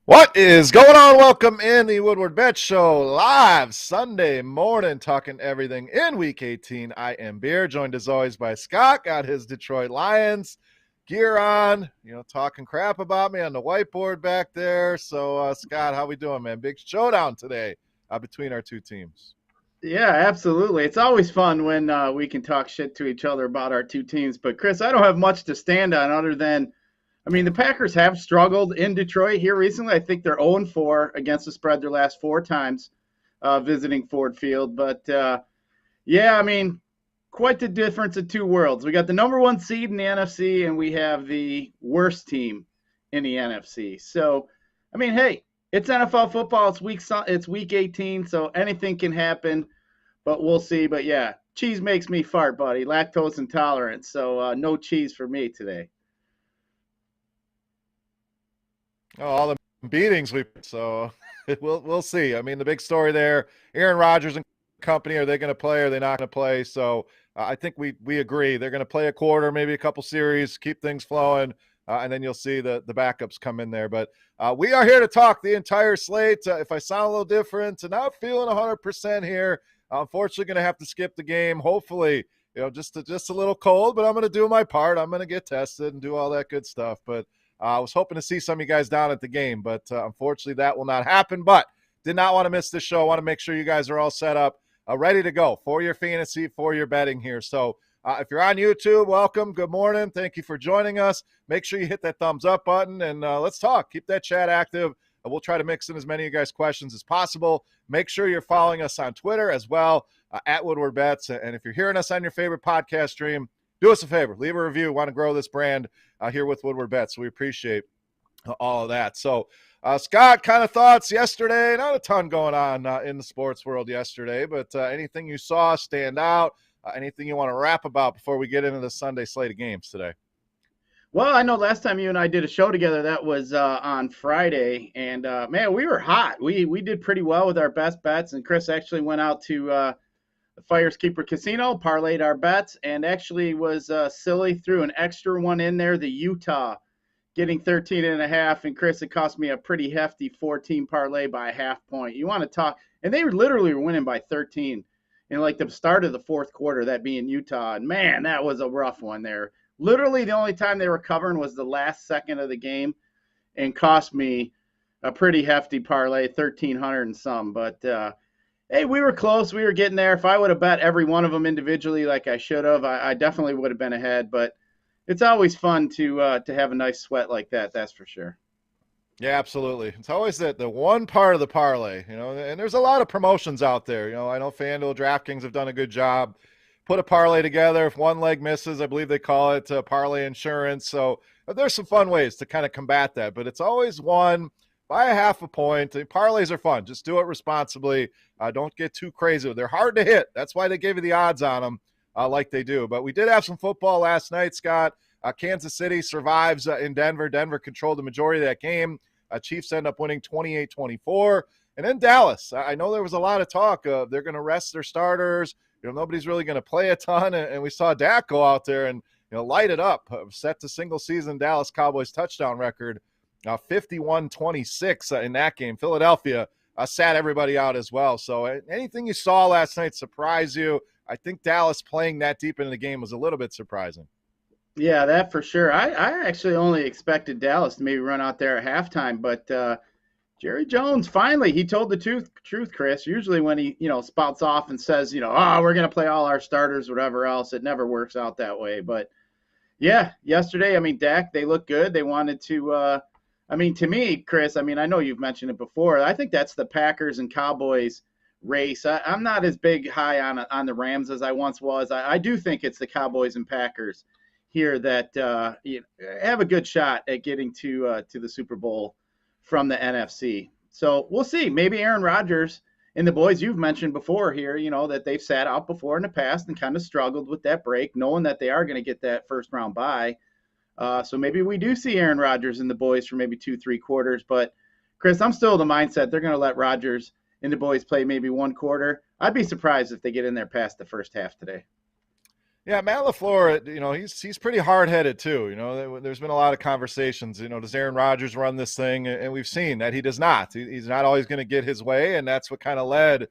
What is going on? Welcome in the Woodward Bets Show live Sunday morning, talking everything in Week 18. I am Beer, joined as always by Scott. Got his Detroit Lions gear on, talking crap about me on the whiteboard back there. So, Scott, how we doing, man? Big showdown today between our two teams. Yeah, absolutely. It's always fun when we can talk shit to each other about our two teams. But Chris, I don't have much to stand on other than, the Packers have struggled in Detroit here recently. I think they're 0-4 against the spread their last four times visiting Ford Field. But yeah, quite the difference of two worlds. We got the number one seed in the NFC, and we have the worst team in the NFC. So, hey, it's NFL football. It's week 18, so anything can happen. But we'll see. But yeah, cheese makes me fart, buddy. Lactose intolerant. So no cheese for me today. Oh, all the beatings so we'll see. I mean, the big story there, Aaron Rodgers and company, are they going to play? Or are they not going to play? So I think we agree they're going to play a quarter, maybe a couple series, keep things flowing, and then you'll see the backups come in there. But we are here to talk the entire slate. If I sound a little different, and not feeling 100% here, unfortunately going to have to skip the game. Hopefully, just a little cold, but I'm going to do my part. I'm going to get tested and do all that good stuff. But I was hoping to see some of you guys down at the game, but unfortunately that will not happen. But did not want to miss this show. I want to make sure you guys are all set up, ready to go for your fantasy, for your betting here. So if you're on YouTube, welcome. Good morning. Thank you for joining us. Make sure you hit that thumbs up button, and let's talk. Keep that chat active. We'll try to mix in as many of you guys' questions as possible. Make sure you're following us on Twitter as well, at Woodward Bets. And if you're hearing us on your favorite podcast stream, do us a favor. Leave a review. We want to grow this brand here with Woodward Bets. So we appreciate all of that. So, Scott, kind of thoughts yesterday. Not a ton going on in the sports world yesterday, but anything you saw stand out? Anything you want to rap about before we get into the Sunday slate of games today? Well, I know last time you and I did a show together, that was on Friday, and man, we were hot. We did pretty well with our best bets, and Chris actually went out to the Fires Keeper Casino, parlayed our bets, and actually was silly, threw an extra one in there, the Utah getting 13.5, and Chris, it cost me a pretty hefty 14 parlay by a half point. You want to talk, and they literally were winning by 13 in like the start of the fourth quarter, that being Utah, and man, that was a rough one there. Literally, the only time they were covering was the last second of the game, and cost me a pretty hefty parlay, 1,300 and some. But hey, we were close. We were getting there. If I would have bet every one of them individually, like I should have, I definitely would have been ahead. But it's always fun to have a nice sweat like that. That's for sure. Yeah, absolutely. It's always the one part of the parlay, and there's a lot of promotions out there. I know FanDuel, DraftKings have done a good job. Put a parlay together. If one leg misses, I believe they call it parlay insurance. So there's some fun ways to kind of combat that, but it's always one by a half a point. Parlays are fun. Just do it responsibly. Don't get too crazy. They're hard to hit. That's why they gave you the odds on them like they do. But we did have some football last night, Scott. Kansas City survives in Denver. Denver controlled the majority of that game. Chiefs end up winning 28-24. And then Dallas. I know there was a lot of talk of they're going to rest their starters. Nobody's really going to play a ton. And we saw Dak go out there and light it up, set the single-season Dallas Cowboys touchdown record, 51-26 in that game. Philadelphia sat everybody out as well. So anything you saw last night surprise you? I think Dallas playing that deep into the game was a little bit surprising. Yeah, that for sure. I actually only expected Dallas to maybe run out there at halftime, but Jerry Jones, finally, he told the truth, Chris. Usually when he, spouts off and says, we're going to play all our starters, whatever else, it never works out that way. But, yeah, yesterday, Dak, they look good. They wanted to, to me, Chris, I know you've mentioned it before. I think that's the Packers and Cowboys race. I'm not as big high on the Rams as I once was. I do think it's the Cowboys and Packers here that have a good shot at getting to the Super Bowl from the NFC. So we'll see. Maybe Aaron Rodgers and the boys you've mentioned before here, that they've sat out before in the past and kind of struggled with that break, knowing that they are going to get that first round bye. So maybe we do see Aaron Rodgers and the boys for maybe 2-3 quarters. But, Chris, I'm still of the mindset they're going to let Rodgers and the boys play maybe one quarter. I'd be surprised if they get in there past the first half today. Yeah, Matt LaFleur, he's pretty hard-headed too. There's been a lot of conversations. Does Aaron Rodgers run this thing? And we've seen that he does not. He's not always going to get his way, and that's what kind of led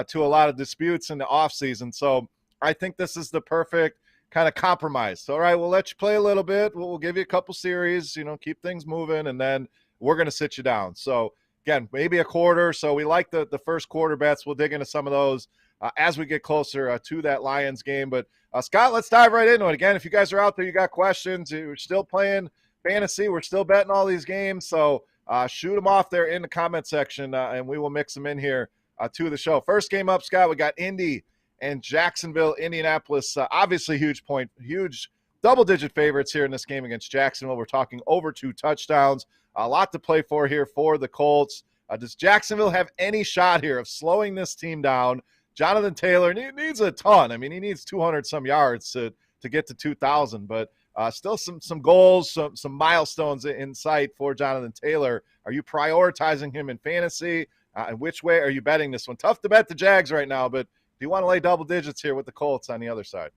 to a lot of disputes in the offseason. So I think this is the perfect kind of compromise. So, all right, we'll let you play a little bit. We'll give you a couple series, keep things moving, and then we're going to sit you down. So, again, maybe a quarter. So we like the first quarter bets. We'll dig into some of those as we get closer to that Lions game. But Scott, let's dive right into it. Again, if you guys are out there, you got questions, you're still playing fantasy, we're still betting all these games. So shoot them off there in the comment section, and we will mix them in here to the show. First game up, Scott, we got Indy and Jacksonville, Indianapolis. Obviously, huge double-digit favorites here in this game against Jacksonville. We're talking over 2 touchdowns. A lot to play for here for the Colts. Does Jacksonville have any shot here of slowing this team down? Jonathan Taylor needs a ton. I mean, he needs 200-some yards to get to 2,000, but still some goals, some milestones in sight for Jonathan Taylor. Are you prioritizing him in fantasy? And which way are you betting this one? Tough to bet the Jags right now, but do you want to lay double digits here with the Colts on the other side?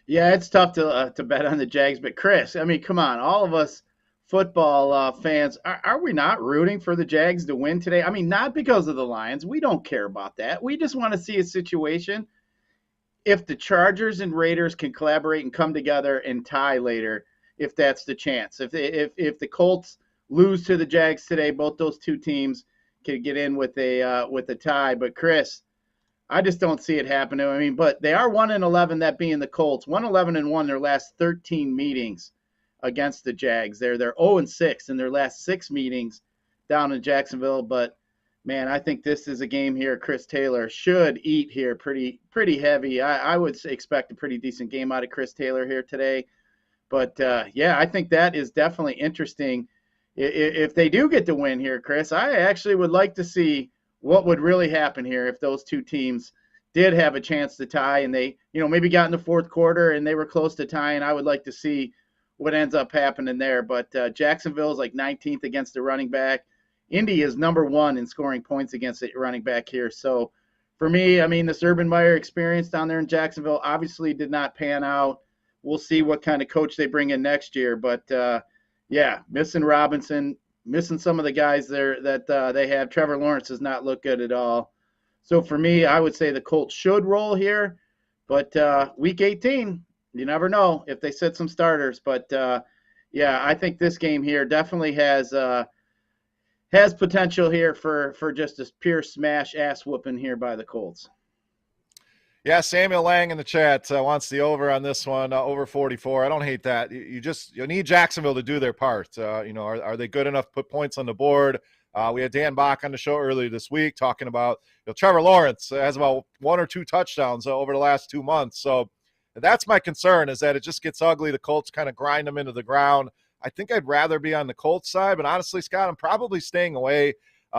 Yeah, it's tough to bet on the Jags, but Chris, I mean, come on, all of us football fans, are we not rooting for the Jags to win today? I mean, not because of the Lions. We don't care about that. We just want to see a situation if the Chargers and Raiders can collaborate and come together and tie later, if that's the chance. If the Colts lose to the Jags today, both those two teams can get in with a tie. But Chris, I just don't see it happening. I mean, but they are 1-11, that being the Colts. 1-11-1 their last 13 meetings against the Jags. They're 0-6 in their last 6 meetings down in Jacksonville. But man, I think this is a game here. Chris Taylor should eat here pretty heavy. I would expect a pretty decent game out of Chris Taylor here today. But yeah, I think that is definitely interesting. If they do get the win here, Chris, I actually would like to see what would really happen here if those two teams did have a chance to tie and they, maybe got in the fourth quarter and they were close to tying. I would like to see what ends up happening there. But Jacksonville is like 19th against the running back. Indy is number 1 in scoring points against the running back here. So for me, I mean, this Urban Meyer experience down there in Jacksonville obviously did not pan out. We'll see what kind of coach they bring in next year. But yeah, missing Robinson, missing some of the guys there that they have. Trevor Lawrence does not look good at all. So for me, I would say the Colts should roll here. But week 18, you never know if they sit some starters. But yeah, I think this game here definitely has potential here for just a pure smash ass whooping here by the Colts. Yeah, Samuel Lang in the chat wants the over on this one, over 44. I don't hate that. You need Jacksonville to do their part. Are they good enough to put points on the board? We had Dan Bach on the show earlier this week talking about Trevor Lawrence has about 1 or 2 touchdowns over the last 2 months. So that's my concern, is that it just gets ugly. The Colts kind of grind them into the ground. I think I'd rather be on the Colts side, but honestly, Scott, I'm probably staying away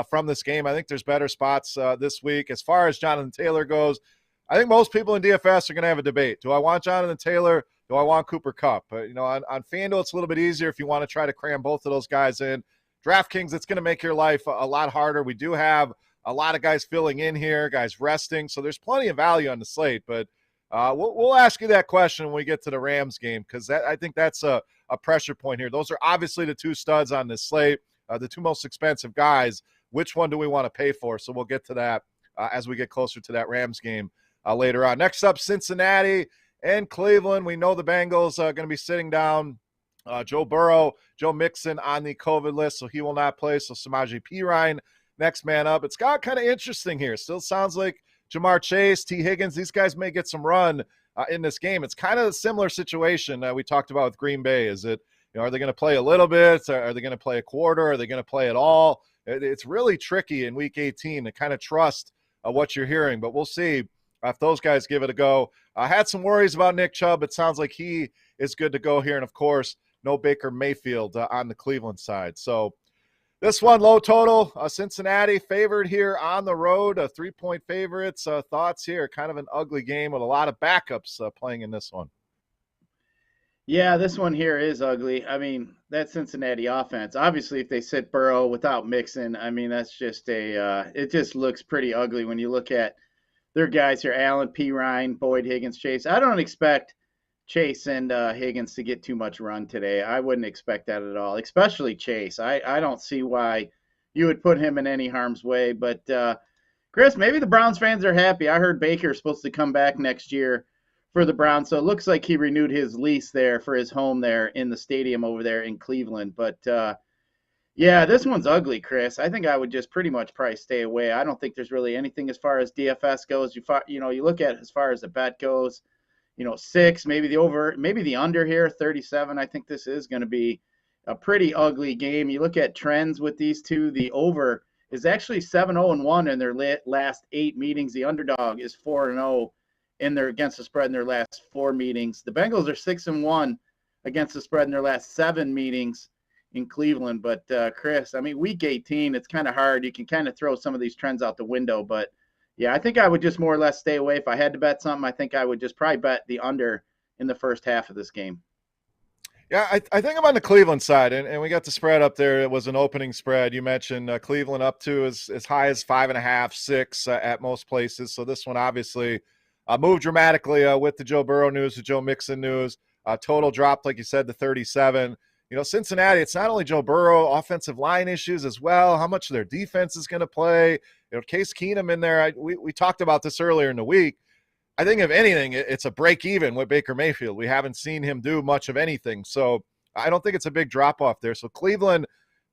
from this game. I think there's better spots this week. As far as Jonathan Taylor goes, I think most people in DFS are going to have a debate. Do I want Jonathan Taylor? Do I want Cooper Kupp? On FanDuel, it's a little bit easier if you want to try to cram both of those guys in. DraftKings, it's going to make your life a lot harder. We do have a lot of guys filling in here, guys resting, so there's plenty of value on the slate. But we'll ask you that question when we get to the Rams game, because I think that's a pressure point here. Those are obviously the 2 studs on this slate, the 2 most expensive guys. Which one do we want to pay for? So we'll get to that as we get closer to that Rams game later on. Next up, Cincinnati and Cleveland. We know the Bengals are going to be sitting down Joe Mixon on the COVID list, so he will not play. So Samaje Perine, next man up. It's got kind of interesting here. Still sounds like Jamar Chase, T. Higgins, these guys may get some run in this game. It's kind of a similar situation we talked about with Green Bay. Is it, are they going to play a little bit? Are they going to play a quarter? Are they going to play at all? It's really tricky in Week 18 to kind of trust what you're hearing, but we'll see if those guys give it a go. I had some worries about Nick Chubb. It sounds like he is good to go here. And, of course, no Baker Mayfield on the Cleveland side. So this one, low total. Cincinnati favored here on the road, 3-point favorites. Thoughts here? Kind of an ugly game with a lot of backups playing in this one. Yeah, this one here is ugly. I mean, that Cincinnati offense, obviously, if they sit Burrow without Mixon, I mean, that's just it just looks pretty ugly when you look at their guys here, Allen, P. Ryan, Boyd, Higgins, Chase. I don't expect Chase and Higgins to get too much run today. I wouldn't expect that at all, especially Chase. I don't see why you would put him in any harm's way. But, Chris, maybe the Browns fans are happy. I heard Baker's supposed to come back next year for the Browns, so it looks like he renewed his lease there for his home there in the stadium over there in Cleveland. But, yeah, this one's ugly, Chris. I think I would just pretty much probably stay away. I don't think there's really anything as far as DFS goes. You look at as far as the bet goes, 6, maybe the over, maybe the under here, 37. I think this is going to be a pretty ugly game. You look at trends with these two, the over is actually 7-0-1 in their last 8 meetings. The underdog is 4-0 in their against the spread in their last 4 meetings. The Bengals are 6-1 against the spread in their last 7 meetings in Cleveland. But Chris, I mean, week 18, it's kind of hard. You can kind of throw some of these trends out the window. But yeah, I think I would just more or less stay away. If I had to bet something, I think I would just probably bet the under in the first half of this game. Yeah, I think I'm on the Cleveland side, and we got the spread up there. It was an opening spread. You mentioned Cleveland up to as high as 5.5, 6 at most places. So this one obviously moved dramatically with the Joe Burrow news, the Joe Mixon news. Total dropped, like you said, to 37. Cincinnati, it's not only Joe Burrow, offensive line issues as well. How much of their defense is going to play? Case Keenum in there. We talked about this earlier in the week. I think if anything, it's a break even with Baker Mayfield. We haven't seen him do much of anything. So I don't think it's a big drop off there. So Cleveland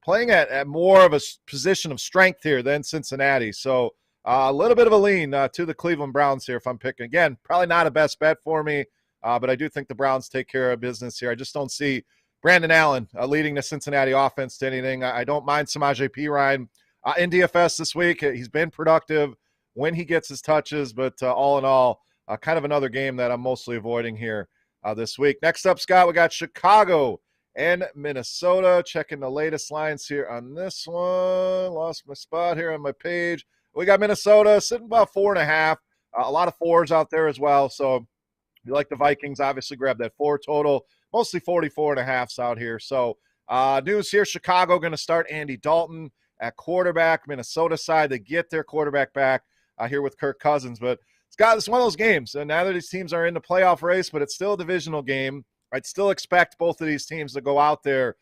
playing at more of a position of strength here than Cincinnati. So a little bit of a lean to the Cleveland Browns here if I'm picking. Again, probably not a best bet for me, but I do think the Browns take care of business here. I just don't see Brandon Allen leading the Cincinnati offense to anything. I don't mind Samaje Perine in DFS this week. He's been productive when he gets his touches, but all in all, kind of another game that I'm mostly avoiding here this week. Next up, Scott, we got Chicago and Minnesota. Checking the latest lines here on this one. Lost my spot here on my page. We got Minnesota sitting about 4.5. A lot of 4s out there as well. So you like the Vikings, obviously grab that 4 total. Mostly 44.5s out here. So news here, Chicago going to start Andy Dalton at quarterback. Minnesota side, they get their quarterback back here with Kirk Cousins. But Scott, it's one of those games. And now that these teams are in the playoff race, but it's still a divisional game, I'd still expect both of these teams to go out there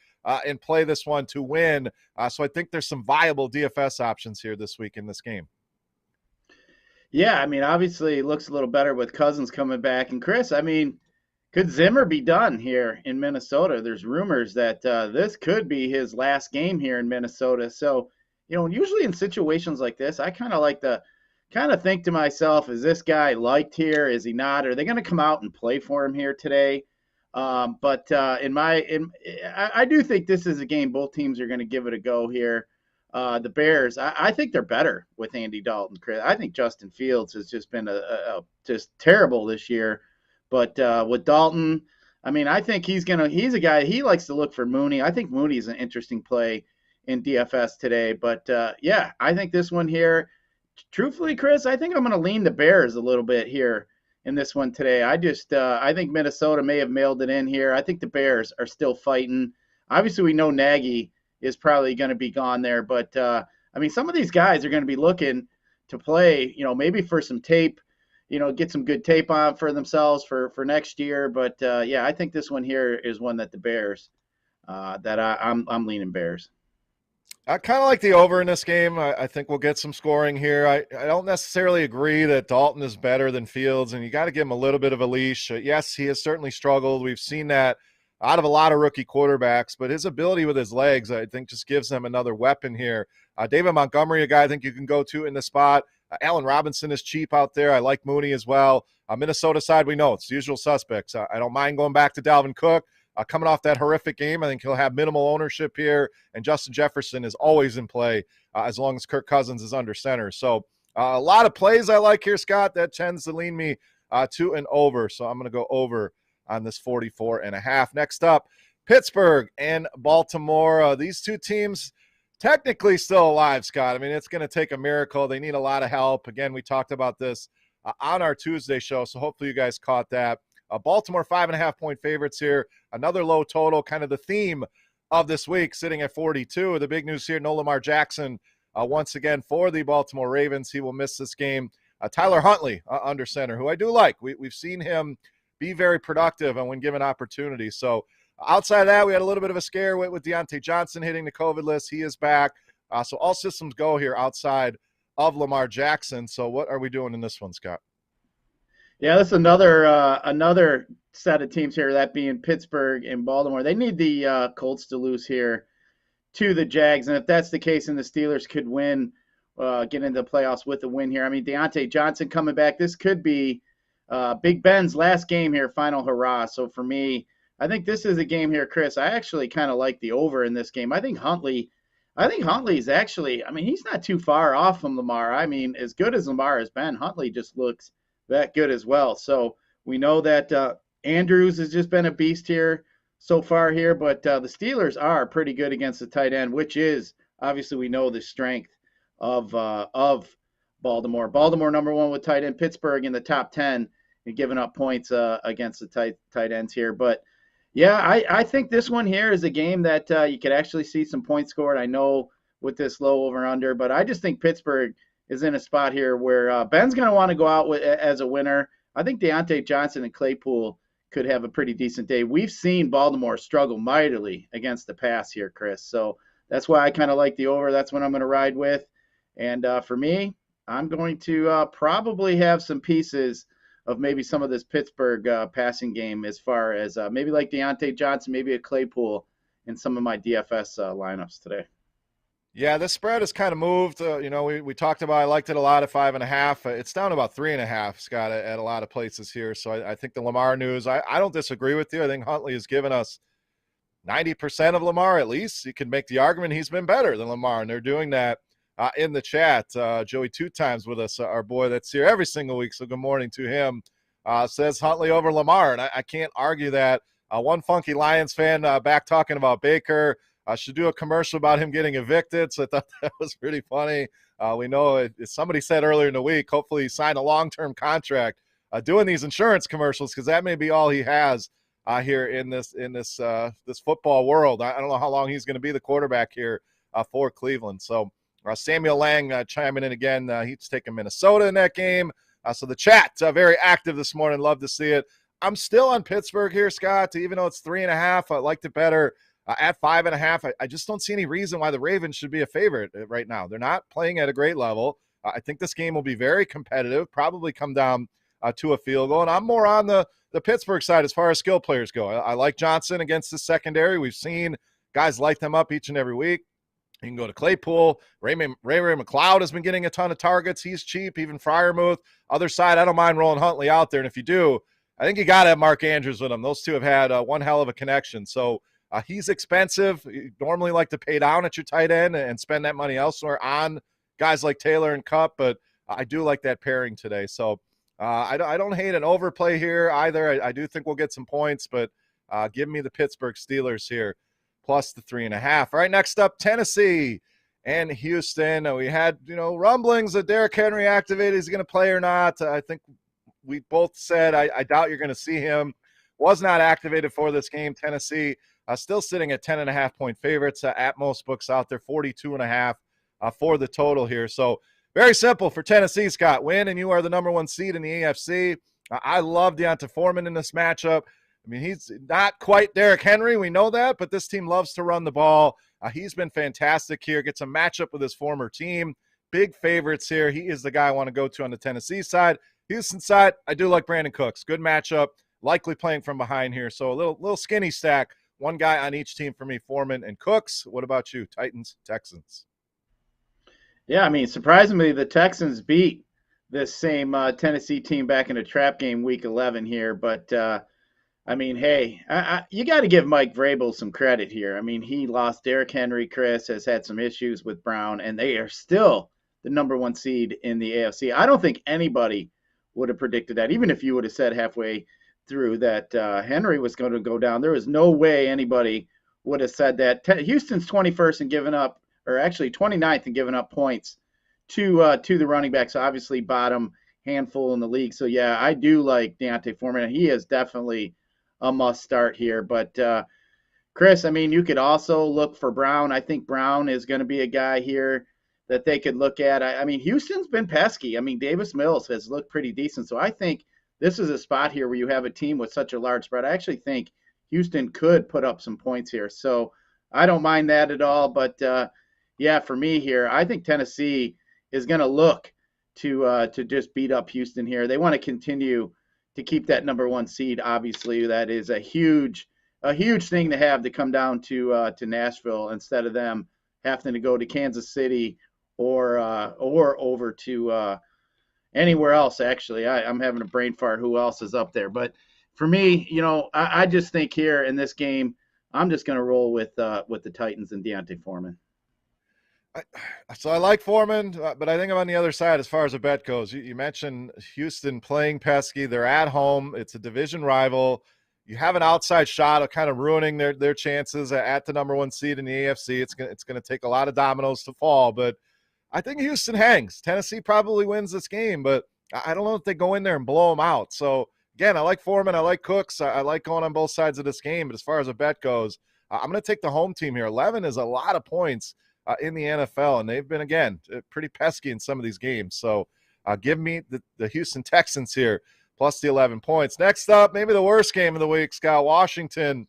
and play this one to win. So I think there's some viable DFS options here this week in this game. Yeah, I mean, obviously it looks a little better with Cousins coming back. And Chris, I mean, could Zimmer be done here in Minnesota? There's rumors that this could be his last game here in Minnesota. So, usually in situations like this, I kind of like to think to myself, is this guy liked here? Is he not? Are they going to come out and play for him here today? But I do think this is a game both teams are going to give it a go here. The Bears, I think they're better with Andy Dalton, Chris. I think Justin Fields has just been just terrible this year. But with Dalton, I mean, I think he's a guy, he likes to look for Mooney. I think Mooney's an interesting play in DFS today. But, yeah, I think this one here, truthfully, Chris, I think I'm going to lean the Bears a little bit here in this one today. I think Minnesota may have mailed it in here. I think the Bears are still fighting. Obviously, we know Nagy is probably going to be gone there. But, I mean, some of these guys are going to be looking to play, maybe for some tape, get some good tape on for themselves for next year. But, yeah, I think this one here is one that the Bears, that I'm leaning Bears. I kind of like the over in this game. I think we'll get some scoring here. I don't necessarily agree that Dalton is better than Fields, and you got to give him a little bit of a leash. Yes, he has certainly struggled. We've seen that out of a lot of rookie quarterbacks, but his ability with his legs, I think, just gives them another weapon here. David Montgomery, a guy I think you can go to in the spot. Allen Robinson is cheap out there. I like Mooney as well. Minnesota side, we know it's the usual suspects. I don't mind going back to Dalvin Cook. Coming off that horrific game, I think he'll have minimal ownership here, and Justin Jefferson is always in play as long as Kirk Cousins is under center. So a lot of plays I like here, Scott. That tends to lean me to an over, so I'm going to go over on this 44.5. Next up, Pittsburgh and Baltimore. These two teams technically still alive, Scott. I mean, it's going to take a miracle. They need a lot of help. Again, we talked about this on our Tuesday show, so hopefully you guys caught that. Baltimore 5.5-point favorites here. Another low total, kind of the theme of this week, sitting at 42. The big news here, no Lamar Jackson once again for the Baltimore Ravens. He will miss this game Tyler Huntley under center, who I do like. We've seen him be very productive and when given opportunities. So outside of that, we had a little bit of a scare with Deontay Johnson hitting the COVID list. He is back. So all systems go here outside of Lamar Jackson. So what are we doing in this one, Scott? Yeah, that's another set of teams here, that being Pittsburgh and Baltimore. They need the Colts to lose here to the Jags, and if that's the case, and the Steelers could win, get into the playoffs with a win here. I mean, Deontay Johnson coming back. This could be Big Ben's last game here, final hurrah. So for me, I think this is a game here, Chris. I actually kind of like the over in this game. I think Huntley's actually, I mean, he's not too far off from Lamar. I mean, as good as Lamar has been, Huntley just looks that good as well. So we know that Andrews has just been a beast here so far here, but the Steelers are pretty good against the tight end, which is obviously we know the strength of Baltimore. Baltimore number one with tight end. Pittsburgh in the top 10 and giving up points against the tight ends here. But yeah, I think this one here is a game that you could actually see some points scored. I know with this low over under, but I just think Pittsburgh is in a spot here where Ben's going to want to go out as a winner. I think Deontay Johnson and Claypool could have a pretty decent day. We've seen Baltimore struggle mightily against the pass here, Chris. So that's why I kind of like the over. That's what I'm going to ride with. And for me, I'm going to probably have some pieces of maybe some of this Pittsburgh passing game as far as maybe like Deontay Johnson, maybe a Claypool in some of my DFS lineups today. Yeah, this spread has kind of moved. We talked about, I liked it a lot at 5.5. It's down to about 3.5, Scott, at a lot of places here. So I think the Lamar news, I don't disagree with you. I think Huntley has given us 90% of Lamar at least. You can make the argument he's been better than Lamar, and they're doing that in the chat. Joey 2 times with us, our boy that's here every single week, so good morning to him, says Huntley over Lamar, and I can't argue that. One funky Lions fan back talking about Baker. I should do a commercial about him getting evicted, so I thought that was pretty funny. We know somebody said earlier in the week, hopefully he signed a long-term contract doing these insurance commercials, because that may be all he has here in this football world. I don't know how long he's going to be the quarterback here for Cleveland. So Samuel Lang chiming in again. He's taking Minnesota in that game. So the chat very active this morning. Love to see it. I'm still on Pittsburgh here, Scott. Even though it's 3.5, I liked it better at 5.5. I just don't see any reason why the Ravens should be a favorite right now. They're not playing at a great level. I think this game will be very competitive, probably come down to a field goal. And I'm more on the Pittsburgh side as far as skill players go. I like Johnson against the secondary. We've seen guys light them up each and every week. You can go to Claypool. Ray McLeod has been getting a ton of targets. He's cheap. Even Freiermuth. Other side, I don't mind rolling Huntley out there. And if you do, I think you got to have Mark Andrews with him. Those two have had one hell of a connection. So he's expensive. You normally like to pay down at your tight end and spend that money elsewhere on guys like Taylor and Kupp, but I do like that pairing today. So I don't hate an overplay here either. I do think we'll get some points, but give me the Pittsburgh Steelers here, plus the 3.5. All right, next up, Tennessee and Houston. We had, rumblings that Derrick Henry activated. Is he going to play or not? I think we both said I doubt you're going to see him. Was not activated for this game. Tennessee still sitting at 10.5-point favorites at most books out there, 42.5 for the total here. So very simple for Tennessee, Scott. Win, and you are the number 1 seed in the AFC. I love Deonta Foreman in this matchup. I mean, he's not quite Derrick Henry. We know that, but this team loves to run the ball. He's been fantastic here. Gets a matchup with his former team. Big favorites here. He is the guy I want to go to on the Tennessee side. Houston side, I do like Brandon Cooks. Good matchup. Likely playing from behind here. So a little skinny stack. One guy on each team for me, Foreman and Cooks. What about you, Titans, Texans? Yeah, I mean, surprisingly, the Texans beat this same Tennessee team back in a trap game week 11 here. But, I mean, hey, you got to give Mike Vrabel some credit here. I mean, he lost Derrick Henry. Chris has had some issues with Brown, and they are still the number 1 seed in the AFC. I don't think anybody would have predicted that, even if you would have said halfway through that Henry was going to go down. There was no way anybody would have said that. Houston's 21st and giving up, or actually 29th and giving up points to the running backs. Obviously, bottom handful in the league. So yeah, I do like Deontay Foreman. He is definitely a must start here. But Chris, I mean, you could also look for Brown. I think Brown is going to be a guy here that they could look at. I mean, Houston's been pesky. I mean, Davis Mills has looked pretty decent. So I think this is a spot here where you have a team with such a large spread. I actually think Houston could put up some points here. So I don't mind that at all. But yeah, for me here, I think Tennessee is going to look to just beat up Houston here. They want to continue to keep that number one seed. Obviously, that is a huge thing to have to come down to Nashville instead of them having to go to Kansas City or over to anywhere else. Actually, I'm having a brain fart. Who else is up there? But for me, I just think here in this game, I'm just going to roll with the Titans and Deontay Foreman. So I like Foreman, but I think I'm on the other side as far as a bet goes. You mentioned Houston playing pesky. They're at home. It's a division rival. You have an outside shot of kind of ruining their chances at the number one seed in the AFC. It's going to take a lot of dominoes to fall, but I think Houston hangs. Tennessee probably wins this game, but I don't know if they go in there and blow them out. So, again, I like Foreman. I like Cooks. I like going on both sides of this game, but as far as a bet goes, I'm going to take the home team here. 11 is a lot of points in the NFL, and they've been, again, pretty pesky in some of these games. So give me the Houston Texans here, plus the 11 points. Next up, maybe the worst game of the week, Scott, Washington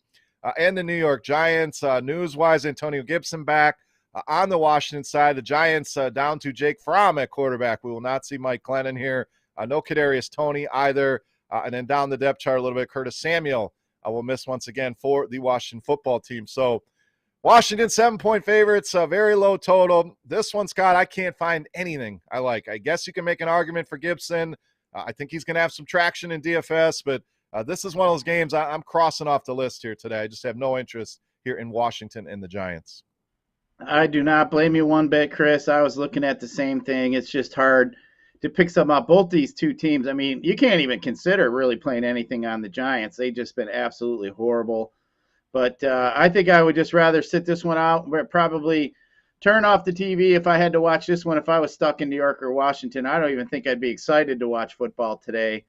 and the New York Giants. News-wise, Antonio Gibson back on the Washington side. The Giants down to Jake Fromm at quarterback. We will not see Mike Glennon here. No Kadarius Toney either. And then down the depth chart a little bit, Curtis Samuel will miss once again for the Washington football team. So Washington, 7-point favorites, very low total. This one, Scott, I can't find anything I like. I guess you can make an argument for Gibson. I think he's going to have some traction in DFS, but this is one of those games I'm crossing off the list here today. I just have no interest here in Washington and the Giants. I do not blame you one bit, Chris. I was looking at the same thing. It's just hard to pick something up. Both these two teams, I mean, you can't even consider really playing anything on the Giants. They've just been absolutely horrible. But I think I would just rather sit this one out, probably turn off the TV if I had to watch this one. If I was stuck in New York or Washington, I don't even think I'd be excited to watch football today.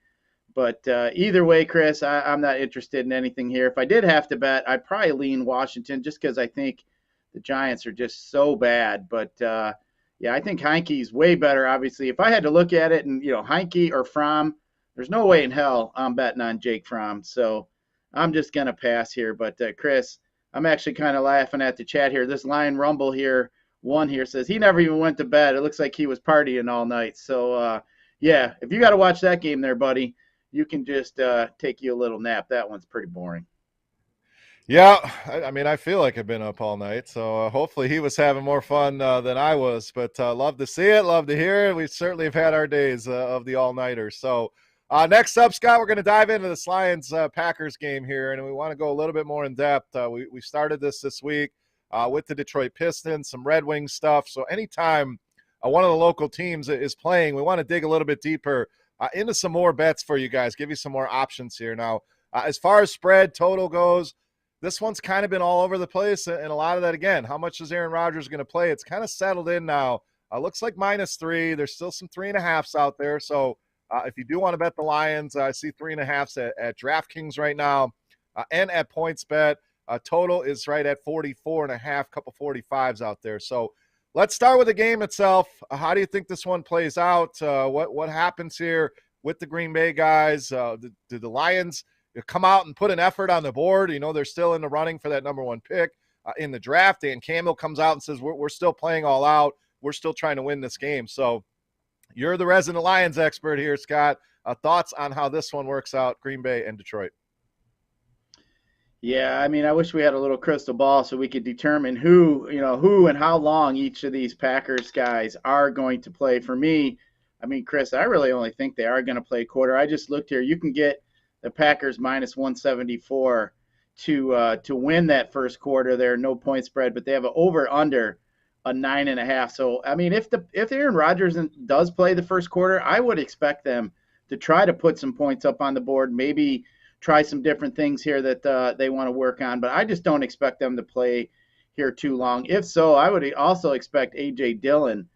But either way, Chris, I'm not interested in anything here. If I did have to bet, I'd probably lean Washington just because I think the Giants are just so bad. But, yeah, I think Heineke's way better, obviously. If I had to look at it and, Heineke or Fromm, there's no way in hell I'm betting on Jake Fromm. So I'm just going to pass here. But, Chris, I'm actually kind of laughing at the chat here. This Lion Rumble here, one here says he never even went to bed. It looks like he was partying all night. So, yeah, if you got to watch that game there, buddy, you can just take you a little nap. That one's pretty boring. Yeah, I mean, I feel like I've been up all night, so hopefully he was having more fun than I was. But love to see it, love to hear it. We certainly have had our days of the all-nighters. So next up, Scott, we're going to dive into this Lions-Packers game here, and we want to go a little bit more in depth. We started this week with the Detroit Pistons, some Red Wings stuff. So anytime one of the local teams is playing, we want to dig a little bit deeper into some more bets for you guys, give you some more options here. Now, as far as spread total goes, this one's kind of been all over the place, and a lot of that, again, how much is Aaron Rodgers going to play? It's kind of settled in now. Looks like -3. There's still some 3.5s out there. So if you do want to bet the Lions, I see 3.5s at DraftKings right now and at PointsBet. Total is right at 44.5, couple 45s out there. So let's start with the game itself. How do you think this one plays out? What happens here with the Green Bay guys? Do the Lions come out and put an effort on the board? They're still in the running for that number one pick in the draft. Dan Campbell comes out and says, we're still playing all out. We're still trying to win this game. So you're the resident Lions expert here, Scott. Thoughts on how this one works out, Green Bay and Detroit? Yeah, I mean, I wish we had a little crystal ball so we could determine who and how long each of these Packers guys are going to play. For me, I mean, Chris, I really only think they are going to play a quarter. I just looked here. You can get the Packers -174 to win that first quarter there, no point spread, but they have an over-under a 9.5. So, I mean, if Aaron Rodgers does play the first quarter, I would expect them to try to put some points up on the board, maybe try some different things here that they want to work on, but I just don't expect them to play here too long. If so, I would also expect A.J. Dillon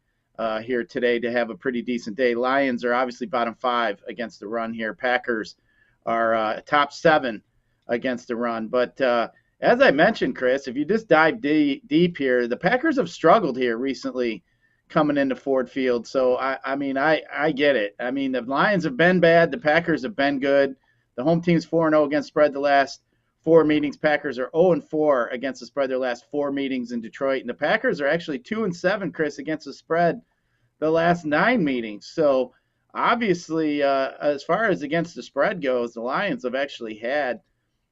here today to have a pretty decent day. Lions are obviously bottom 5 against the run here. Packers are top 7 against the run. But as I mentioned, Chris, if you just dive deep here, the Packers have struggled here recently coming into Ford Field. So I mean, I get it. I mean, the Lions have been bad. The Packers have been good. The home team's 4-0 against spread the last 4 meetings. Packers are 0-4 against the spread their last 4 meetings in Detroit. And the Packers are actually 2-7, Chris, against the spread the last 9 meetings. So obviously, as far as against the spread goes, the Lions have actually had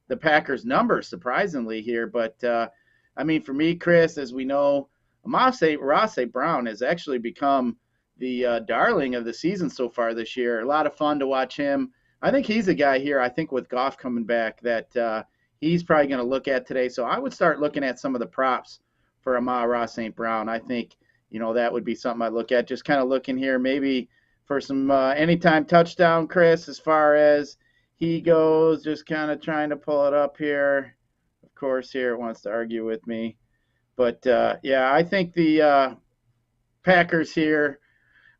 the Packers' numbers surprisingly here. But I mean, for me, Chris, as we know, Ross St. Brown has actually become the darling of the season so far this year. A lot of fun to watch him. I think he's a guy here, I think with Goff coming back, that he's probably going to look at today. So I would start looking at some of the props for Ross St. Brown. I think, that would be something I'd look at. Just kind of looking here maybe for some anytime touchdown, Chris, as far as he goes, just kind of trying to pull it up here. Of course, here it wants to argue with me. But, yeah, I think the Packers here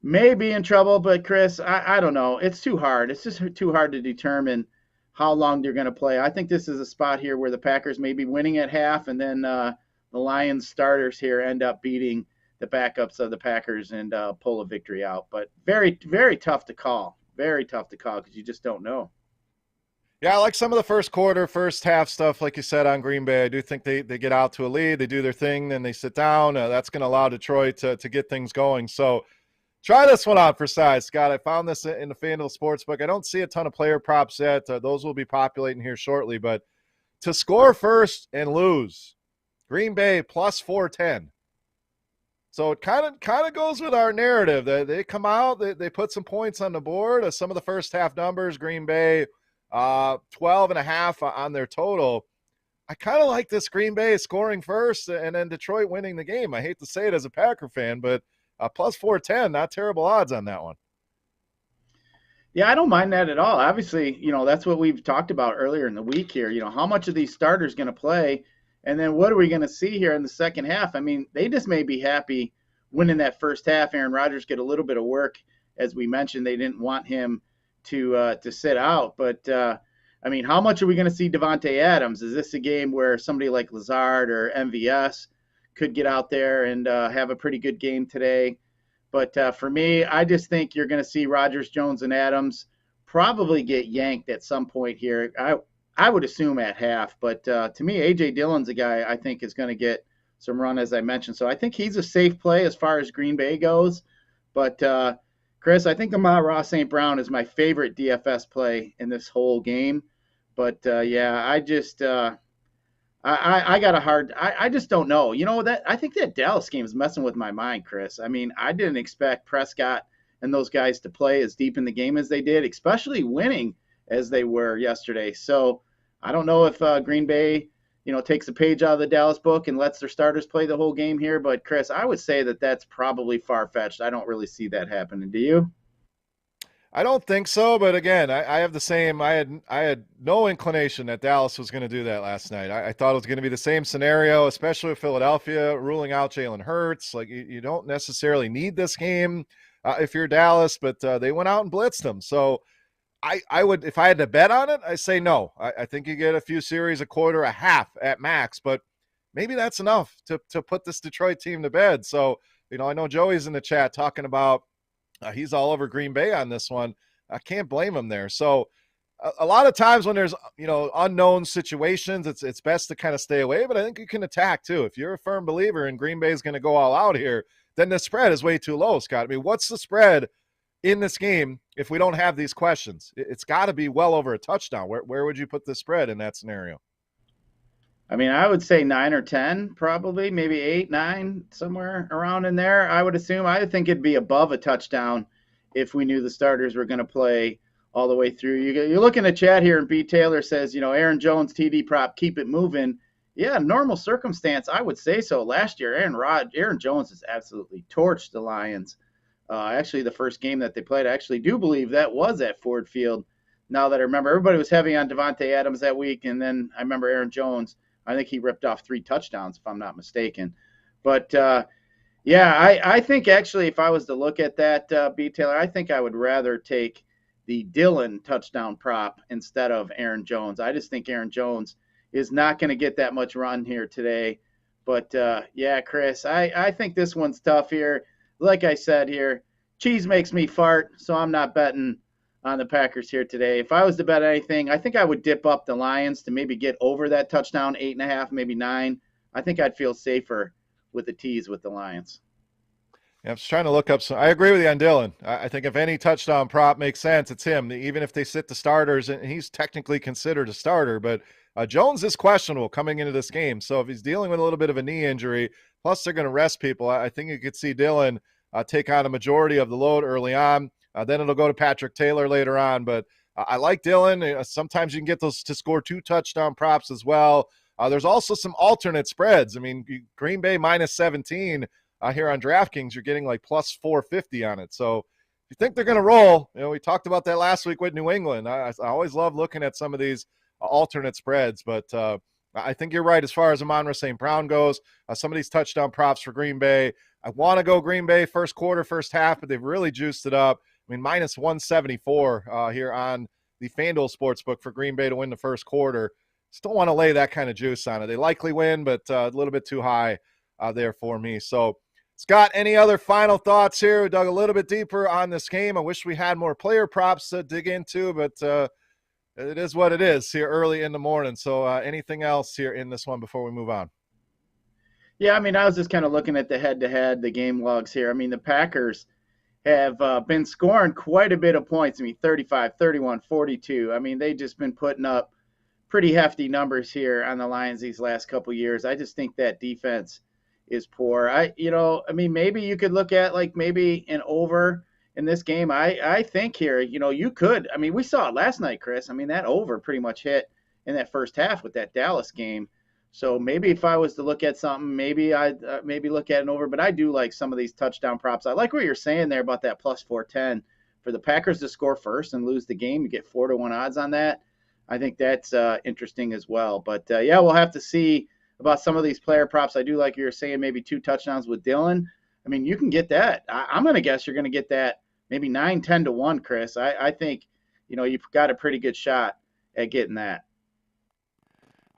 may be in trouble. But, Chris, I don't know. It's too hard. It's just too hard to determine how long they're going to play. I think this is a spot here where the Packers may be winning at half, and then the Lions starters here end up beating the backups of the Packers and pull a victory out. But very, very tough to call. Very tough to call because you just don't know. Yeah, I like some of the first quarter, first half stuff, like you said, on Green Bay. I do think they get out to a lead, they do their thing, then they sit down. That's going to allow Detroit to get things going. So try this one out for size, Scott. I found this in the FanDuel Sportsbook. I don't see a ton of player props yet. Those will be populating here shortly. But to score first and lose, Green Bay plus 410. So it kind of goes with our narrative. They come out, they put some points on the board. Some of the first half numbers, Green Bay – 12.5 on their total. I kind of like this Green Bay scoring first and then Detroit winning the game. I hate to say it as a Packer fan, but plus 410, not terrible odds on that one. Yeah, I don't mind that at all. Obviously, that's what we've talked about earlier in the week here. How much of these starters going to play, and then what are we going to see here in the second half? I mean, they just may be happy winning that first half. Aaron Rodgers get a little bit of work. As we mentioned, they didn't want him to sit out. But, I mean, how much are we going to see Devontae Adams? Is this a game where somebody like Lazard or MVS could get out there and have a pretty good game today? But for me, I just think you're going to see Rodgers, Jones, and Adams probably get yanked at some point here. I would assume at half. But to me, A.J. Dillon's a guy I think is going to get some run, as I mentioned. So I think he's a safe play as far as Green Bay goes. But Chris, I think Ross St. Brown is my favorite DFS play in this whole game. But, yeah, I just I got a hard – I just don't know. I think that Dallas game is messing with my mind, Chris. I mean, I didn't expect Prescott and those guys to play as deep in the game as they did, especially winning as they were yesterday. So I don't know if Green Bay – takes a page out of the Dallas book and lets their starters play the whole game here. But, Chris, I would say that that's probably far-fetched. I don't really see that happening. Do you? I don't think so, but again, I have the same. I had no inclination that Dallas was going to do that last night. I thought it was going to be the same scenario, especially with Philadelphia ruling out Jalen Hurts. Like you don't necessarily need this game if you're Dallas, but they went out and blitzed them. So I would, if I had to bet on it, I say no. I think you get a few series, a quarter, a half at max, but maybe that's enough to put this Detroit team to bed. So, I know Joey's in the chat talking about he's all over Green Bay on this one. I can't blame him there. So a lot of times when there's, unknown situations, it's best to kind of stay away, but I think you can attack too. If you're a firm believer and Green Bay is going to go all out here, then the spread is way too low, Scott. I mean, what's the spread in this game if we don't have these questions? It's got to be well over a touchdown. Where would you put the spread in that scenario? I mean, I would say 9 or 10, probably, maybe 8, 9, somewhere around in there. I would assume. I think it'd be above a touchdown if we knew the starters were going to play all the way through. You're looking at chat here, and B. Taylor says, Aaron Jones, TD prop, keep it moving. Yeah, normal circumstance, I would say so. Last year, Aaron Jones has absolutely torched the Lions. Actually, the first game that they played, I actually do believe that was at Ford Field. Now that I remember, everybody was heavy on Devontae Adams that week, and then I remember Aaron Jones. I think he ripped off 3 touchdowns, if I'm not mistaken. But, yeah, I think actually if I was to look at that, B. Taylor, I think I would rather take the Dillon touchdown prop instead of Aaron Jones. I just think Aaron Jones is not going to get that much run here today. But, yeah, Chris, I think this one's tough here. like I said here, cheese makes me fart, so I'm not betting on the Packers here today. If I was to bet anything, I think I would dip up the Lions to maybe get over that touchdown, 8.5, maybe 9. I think I'd feel safer with the tease with the Lions. Yeah, I'm just trying to look up some. I agree with you on Dylan. I think if any touchdown prop makes sense, it's him. Even if they sit the starters, and he's technically considered a starter, but Jones is questionable coming into this game. So if he's dealing with a little bit of a knee injury, plus they're going to rest people, I think you could see Dylan take on a majority of the load early on. Then it'll go to Patrick Taylor later on. But I like Dylan. Sometimes you can get those to score 2 touchdown props as well. There's also some alternate spreads. I mean, Green Bay minus 17 here on DraftKings, you're getting like plus 450 on it. So if you think they're going to roll, we talked about that last week with New England. I always love looking at some of these alternate spreads, but I think you're right as far as Amon-Ra St. Brown goes. Some of these touchdown props for Green Bay. I want to go Green Bay first quarter, first half, but they've really juiced it up. I mean, minus 174 here on the FanDuel Sportsbook for Green Bay to win the first quarter. Still want to lay that kind of juice on it. They likely win, but a little bit too high there for me. So, Scott, any other final thoughts here? We dug a little bit deeper on this game. I wish we had more player props to dig into, but it is what it is here early in the morning. So anything else here in this one before we move on? Yeah, I mean, I was just kind of looking at the head-to-head, the game logs here. I mean, the Packers have been scoring quite a bit of points. I mean, 35, 31, 42. I mean, they've just been putting up pretty hefty numbers here on the Lions these last couple years. I just think that defense is poor. I mean, maybe you could look at like maybe an over in this game. I think here, you could. I mean, we saw it last night, Chris. I mean, that over pretty much hit in that first half with that Dallas game. So maybe if I was to look at something, maybe I'd maybe look at an over. But I do like some of these touchdown props. I like what you're saying there about that plus 410 for the Packers to score first and lose the game. You get 4-1 odds on that. I think that's interesting as well. But yeah, we'll have to see about some of these player props. I do like you were saying maybe 2 touchdowns with Dylan. I mean, you can get that. I'm going to guess you're going to get that maybe 9-10-1, Chris. I think, you've got a pretty good shot at getting that.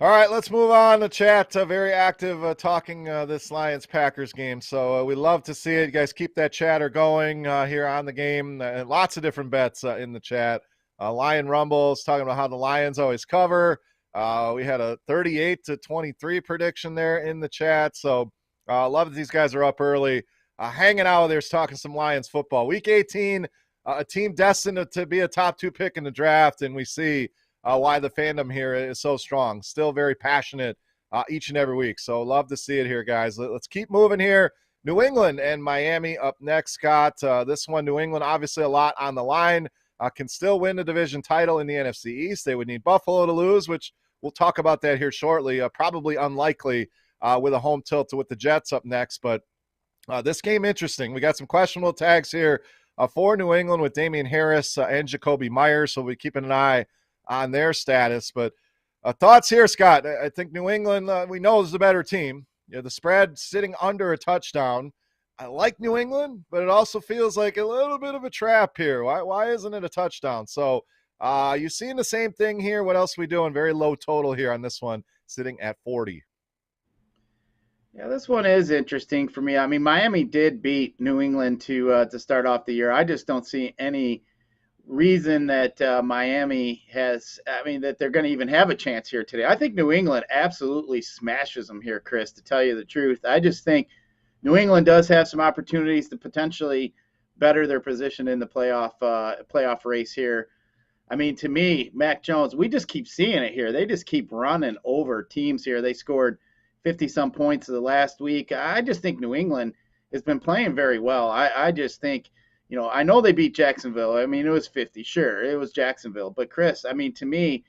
All right, let's move on to chat. Very active talking this Lions-Packers game. So we love to see it. You guys keep that chatter going here on the game. Lots of different bets in the chat. Lion Rumbles talking about how the Lions always cover. We had a 38-23 prediction there in the chat. So love that these guys are up early, hanging out with us, talking some Lions football. Week 18, a team destined to be a top 2 pick in the draft, and we see why the fandom here is so strong. Still very passionate each and every week. So love to see it here, guys. Let's keep moving here. New England and Miami up next, Scott. This one, New England, obviously a lot on the line. Can still win the division title in the NFC East. They would need Buffalo to lose, which we'll talk about that here shortly. Probably unlikely with a home tilt with the Jets up next. But this game, interesting. We got some questionable tags here for New England with Damian Harris and Jacoby Myers. So we'll be keeping an eye on their status. But thoughts here, Scott? I think New England, we know is the better team. The spread sitting under a touchdown. I like New England, but it also feels like a little bit of a trap here. Why isn't it a touchdown? So you seeing the same thing here? What else are we doing? Very low total here on this one, sitting at 40. Yeah, this one is interesting for me. I mean, Miami did beat New England to start off the year. I just don't see any reason that Miami has, that they're going to even have a chance here today. I think New England absolutely smashes them here, Chris, to tell you the truth. I just think New England does have some opportunities to potentially better their position in the playoff race here. I mean, to me, Mac Jones, we just keep seeing it here. They just keep running over teams here. They scored 50-some points the last week. I just think New England has been playing very well. I just think, I know they beat Jacksonville. I mean, it was 50. Sure, it was Jacksonville. But, Chris, I mean, to me,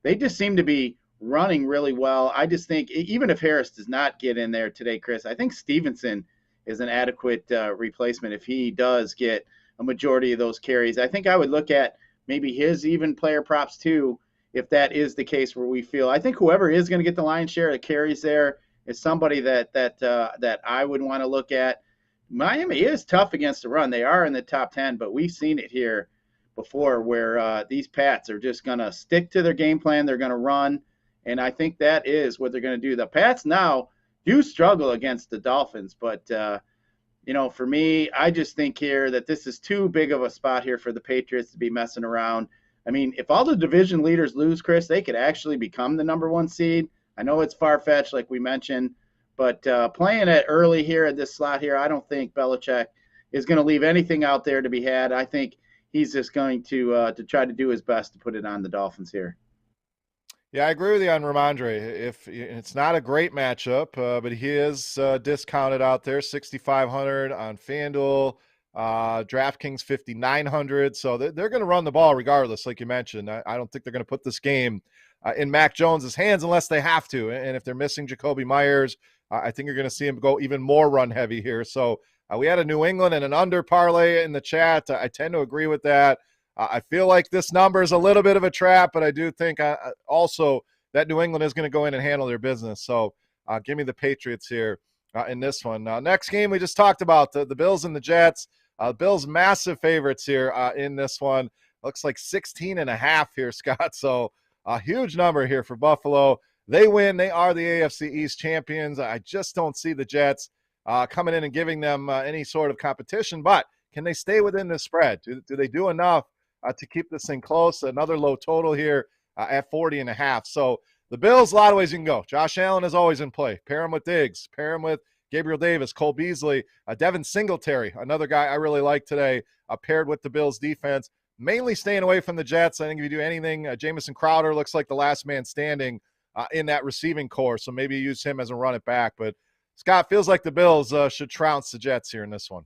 they just seem to be running really well. I just think even if Harris does not get in there today, Chris, I think Stevenson is an adequate replacement if he does get a majority of those carries. I think I would look at maybe his even player props too, if that is the case where we feel. I think whoever is going to get the lion's share of carries there is somebody that I would want to look at. Miami is tough against the run. They are in the top 10, but we've seen it here before where these Pats are just going to stick to their game plan. They're going to run, and I think that is what they're going to do. The Pats now do struggle against the Dolphins, but For me, I just think here that this is too big of a spot here for the Patriots to be messing around. I mean, if all the division leaders lose, Chris, they could actually become the number one seed. I know it's far-fetched, like we mentioned, but playing it early here at this slot here, I don't think Belichick is going to leave anything out there to be had. I think he's just going to try to do his best to put it on the Dolphins here. Yeah, I agree with you on Ramondre. If it's not a great matchup, but he is discounted out there, 6,500 on FanDuel, DraftKings 5,900. So they're going to run the ball regardless, like you mentioned. I don't think they're going to put this game in Mac Jones's hands unless they have to. And if they're missing Jacoby Myers, I think you're going to see him go even more run heavy here. So we had a New England and an under parlay in the chat. I tend to agree with that. I feel like this number is a little bit of a trap, but I do think also that New England is going to go in and handle their business. So give me the Patriots here in this one. Next game we just talked about, the Bills and the Jets. Bills massive favorites here in this one. Looks like 16.5 here, Scott. So a huge number here for Buffalo. They win. They are the AFC East champions. I just don't see the Jets coming in and giving them any sort of competition. But can they stay within the spread? Do they do enough to keep this thing close? Another low total here at 40.5. So the Bills, a lot of ways you can go. Josh Allen is always in play. Pair him with Diggs. Pair him with Gabriel Davis, Cole Beasley, Devin Singletary, another guy I really like today, paired with the Bills defense. Mainly staying away from the Jets. I think if you do anything, Jamison Crowder looks like the last man standing in that receiving core. So maybe you use him as a run it back. But Scott, feels like the Bills should trounce the Jets here in this one.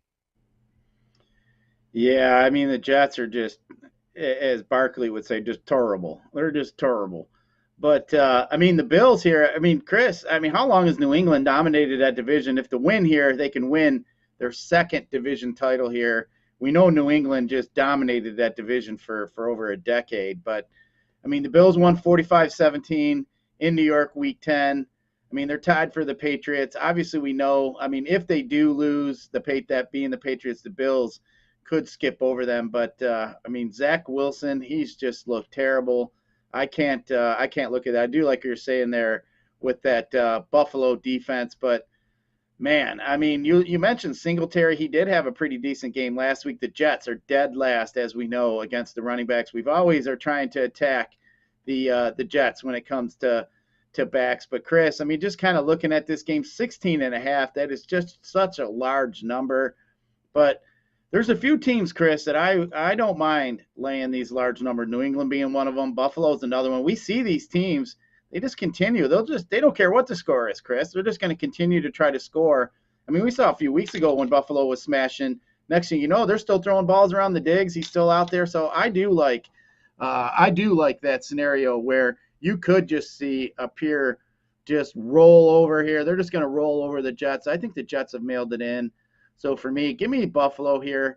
Yeah, I mean, the Jets are just, as Barkley would say, just terrible. They're just terrible. But, I mean, the Bills here, I mean, Chris, I mean, how long has New England dominated that division? If the win here, they can win their second division title here. We know New England just dominated that division for over a decade. But, I mean, the Bills won 45-17 in New York Week 10. I mean, they're tied for the Patriots. Obviously, we know, I mean, if they do lose, that being the Patriots, the Bills could skip over them. But, I mean, Zach Wilson, he's just looked terrible. I can't look at that. I do like you're saying there with that Buffalo defense, but man, I mean, you mentioned Singletary. He did have a pretty decent game last week. The Jets are dead last, as we know, against the running backs. We've always are trying to attack the Jets when it comes to backs. But Chris, I mean, just kind of looking at this game, 16.5, that is just such a large number. But there's a few teams, Chris, that I don't mind laying these large numbers. New England being one of them. Buffalo's another one. We see these teams, they just continue. They don't care what the score is, Chris. They're just going to continue to try to score. I mean, we saw a few weeks ago when Buffalo was smashing. Next thing you know, they're still throwing balls around the Diggs. He's still out there. So I do like that scenario where you could just see a pure just roll over here. They're just going to roll over the Jets. I think the Jets have mailed it in. So for me, give me Buffalo here,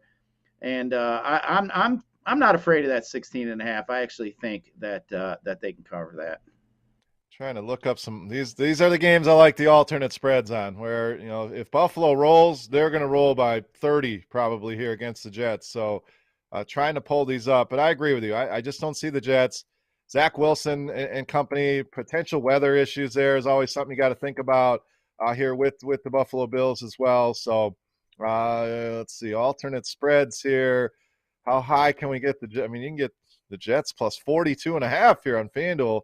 and I'm not afraid of that 16.5. I actually think that they can cover that. Trying to look up some these are the games I like the alternate spreads on, where if Buffalo rolls, they're going to roll by 30 probably here against the Jets. So trying to pull these up, but I agree with you. I just don't see the Jets. Zach Wilson and company, potential weather issues there is always something you got to think about here with the Buffalo Bills as well. So. Let's see, alternate spreads here. How high can we get you can get the Jets plus 42.5 here on FanDuel.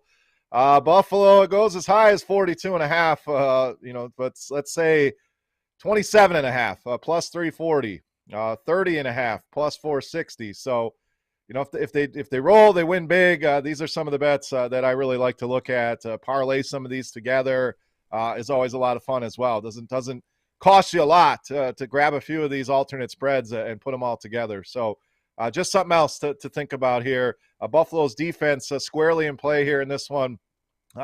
Buffalo, it goes as high as 42.5, but let's say 27.5, plus 340, 30.5, plus 460. So, if they roll, they win big. These are some of the bets that I really like to look at. Parlay some of these together is always a lot of fun as well. Doesn't cost you a lot to grab a few of these alternate spreads and put them all together. So just something else to think about here. Buffalo's defense squarely in play here in this one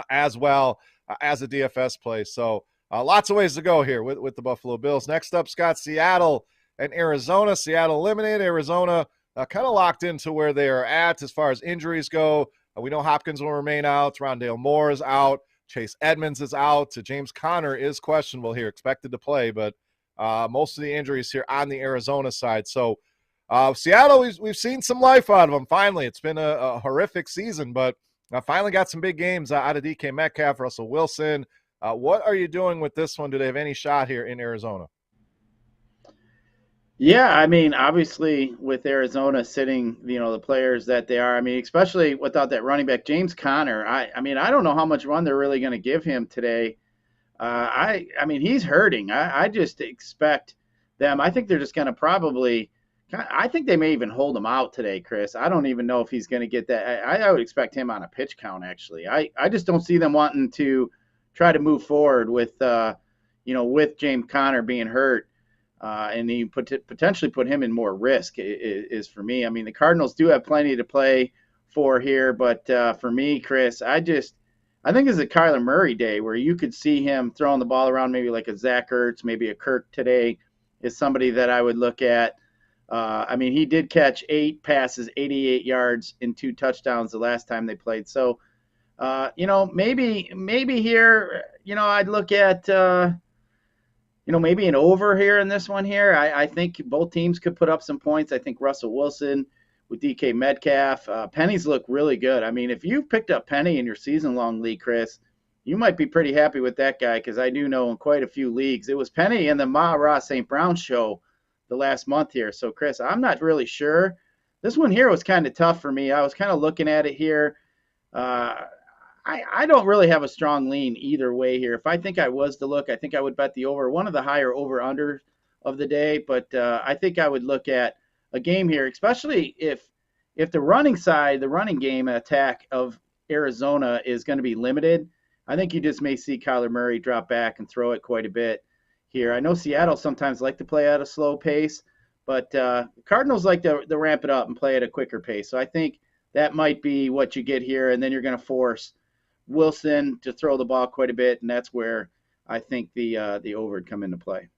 as well as a DFS play. So lots of ways to go here with the Buffalo Bills. Next up, Scott, Seattle and Arizona. Seattle eliminated. Arizona kind of locked into where they are at as far as injuries go. We know Hopkins will remain out. Rondale Moore is out. Chase Edmonds is out. James Conner is questionable here, expected to play, but most of the injuries here on the Arizona side. So Seattle, we've seen some life out of them. Finally, it's been a horrific season, but finally got some big games out of DK Metcalf, Russell Wilson. What are you doing with this one? Do they have any shot here in Arizona? Yeah, I mean, obviously with Arizona sitting, the players that they are, I mean, especially without that running back James Conner, I mean, I don't know how much run they're really going to give him today. I mean, he's hurting. I just expect them. I think they're just going to probably. I think they may even hold him out today, Chris. I don't even know if he's going to get that. I would expect him on a pitch count. Actually, I just don't see them wanting to try to move forward with with James Conner being hurt. And he potentially put him in more risk is for me. I mean, the Cardinals do have plenty to play for here, but for me, Chris, I think it's a Kyler Murray day where you could see him throwing the ball around, maybe like a Zach Ertz, maybe a Kirk today is somebody that I would look at. I mean, he did catch 8 passes, 88 yards, and 2 touchdowns the last time they played. So, maybe here, I'd look at maybe an over here in this one here. I think both teams could put up some points. I think Russell Wilson with DK Metcalf. Pennies look really good. I mean, if you've picked up Penny in your season long league, Chris, you might be pretty happy with that guy because I do know in quite a few leagues it was Penny in the Ma Ra St. Brown show the last month here. So, Chris, I'm not really sure. This one here was kind of tough for me. I was kind of looking at it here. Uh, I don't really have a strong lean either way here. If I think I was to look, I think I would bet the over, one of the higher over under of the day. But I think I would look at a game here, especially if the running side, the running game attack of Arizona is going to be limited. I think you just may see Kyler Murray drop back and throw it quite a bit here. I know Seattle sometimes like to play at a slow pace, but Cardinals like to ramp it up and play at a quicker pace. So I think that might be what you get here, and then you're going to force Wilson to throw the ball quite a bit, and that's where I think the over would come into play.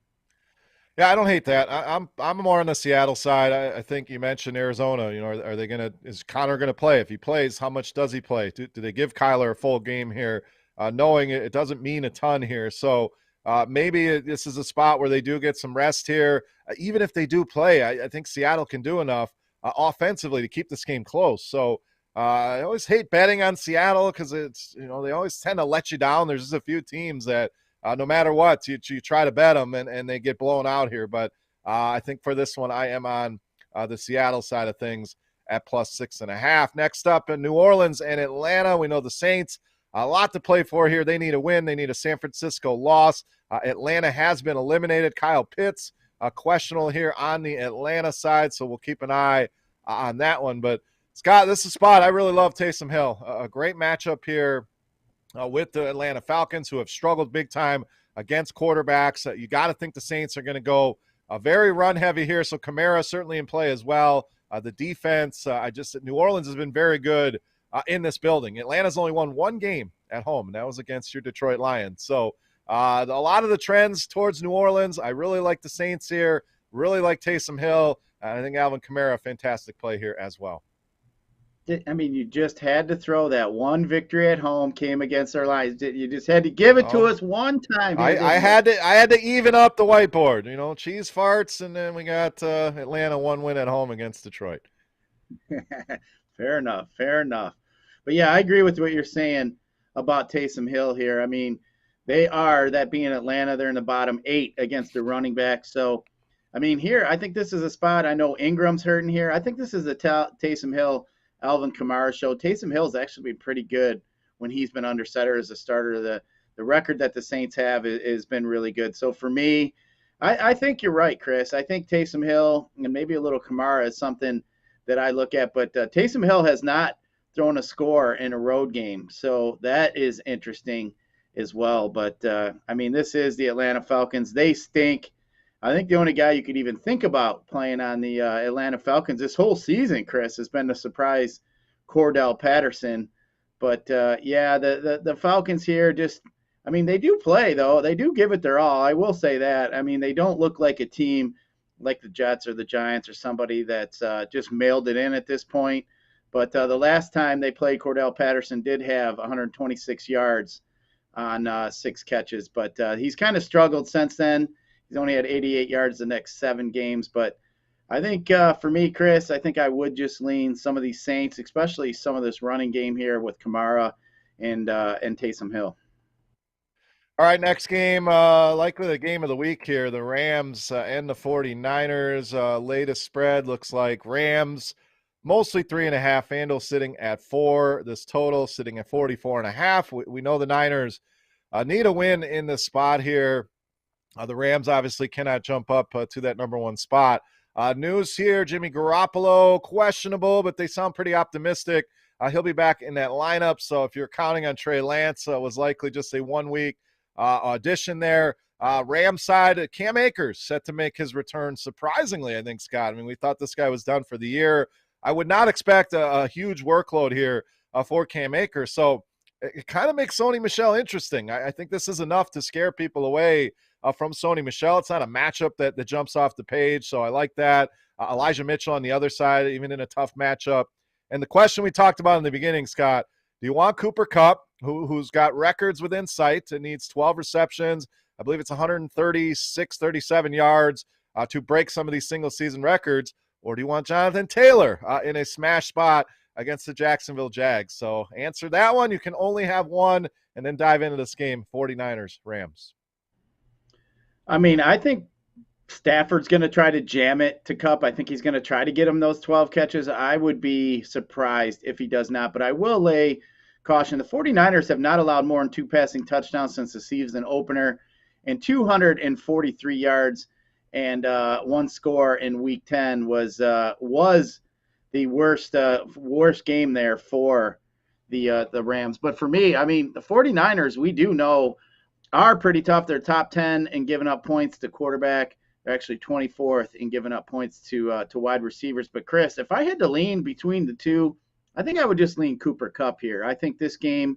Yeah, I don't hate that. I'm more on the Seattle side. I think you mentioned Arizona. You know, are they gonna is Connor gonna play? If he plays, how much does he play? Do they give Kyler a full game here? Knowing it doesn't mean a ton here, so maybe this is a spot where they do get some rest here. Even if they do play, I think Seattle can do enough offensively to keep this game close. So I always hate betting on Seattle because it's they always tend to let you down. There's just a few teams that no matter what, you try to bet them and they get blown out here. But I think for this one, I am on the Seattle side of things at +6.5. Next up in New Orleans and Atlanta, we know the Saints, a lot to play for here. They need a win. They need a San Francisco loss. Atlanta has been eliminated. Kyle Pitts, questionable here on the Atlanta side, so we'll keep an eye on that one. But Scott, this is a spot I really love. Taysom Hill, a great matchup here with the Atlanta Falcons, who have struggled big time against quarterbacks. You got to think the Saints are going to go very run heavy here. So Kamara certainly in play as well. The defense, New Orleans has been very good in this building. Atlanta's only won one game at home, and that was against your Detroit Lions. So a lot of the trends towards New Orleans. I really like the Saints here. Really like Taysom Hill. I think Alvin Kamara, fantastic play here as well. I mean, you just had to throw that one victory at home came against our Lions. You just had to give it to Oh, us one time here, I didn't you? had to even up the whiteboard. Cheese farts, and then we got Atlanta one win at home against Detroit. Fair enough. Fair enough. But yeah, I agree with what you're saying about Taysom Hill here. I mean, they are, that being Atlanta, they're in the bottom 8 against the running back. So, I mean, here, I think this is a spot. I know Ingram's hurting here. I think this is a Taysom Hill, Alvin Kamara show. Taysom Hill's actually been pretty good when he's been under center as a starter. The record that the Saints have has been really good. So for me, I think you're right, Chris. I think Taysom Hill and maybe a little Kamara is something that I look at. But Taysom Hill has not thrown a score in a road game, so that is interesting as well. But I mean, this is the Atlanta Falcons. They stink. I think the only guy you could even think about playing on the Atlanta Falcons this whole season, Chris, has been the surprise Cordell Patterson. But yeah, the Falcons here just, I mean, they do play though. They do give it their all. I will say that. I mean, they don't look like a team like the Jets or the Giants or somebody that's just mailed it in at this point. But the last time they played, Cordell Patterson did have 126 yards on 6 catches. But he's kind of struggled since then. He's only had 88 yards the next 7 games. But I think for me, Chris, I think I would just lean some of these Saints, especially some of this running game here with Kamara and Taysom Hill. All right, next game, likely the game of the week here. The Rams and the 49ers. Latest spread looks like Rams mostly 3.5. FanDuel sitting at 4. This total sitting at 44.5. We know the Niners need a win in this spot here. The Rams obviously cannot jump up to that number 1 spot. News here, Jimmy Garoppolo, questionable, but they sound pretty optimistic. He'll be back in that lineup. So if you're counting on Trey Lance, was likely just a 1-week audition there. Rams side, Cam Akers set to make his return surprisingly, I think, Scott. I mean, we thought this guy was done for the year. I would not expect a huge workload here for Cam Akers. So it kind of makes Sony Michel interesting. I think this is enough to scare people away from Sony Michel. It's not a matchup that jumps off the page, so I like that. Elijah Mitchell on the other side, even in a tough matchup. And the question we talked about in the beginning, Scott, do you want Cooper Kupp, who's got records within sight and needs 12 receptions, I believe it's 136, 37 yards to break some of these single-season records, or do you want Jonathan Taylor in a smash spot against the Jacksonville Jags? So answer that one. You can only have one, and then dive into this game, 49ers, Rams. I mean, I think Stafford's going to try to jam it to Kupp. I think he's going to try to get him those 12 catches. I would be surprised if he does not, but I will lay caution. The 49ers have not allowed more than 2 passing touchdowns since the season opener, and 243 yards and 1 score in Week 10 was the worst game there for the Rams. But for me, I mean, the 49ers, we do know, are pretty tough. They're top 10 in giving up points to quarterback. They're actually 24th in giving up points to wide receivers. But Chris, if I had to lean between the two, I think I would just lean Cooper Kupp here. I think this game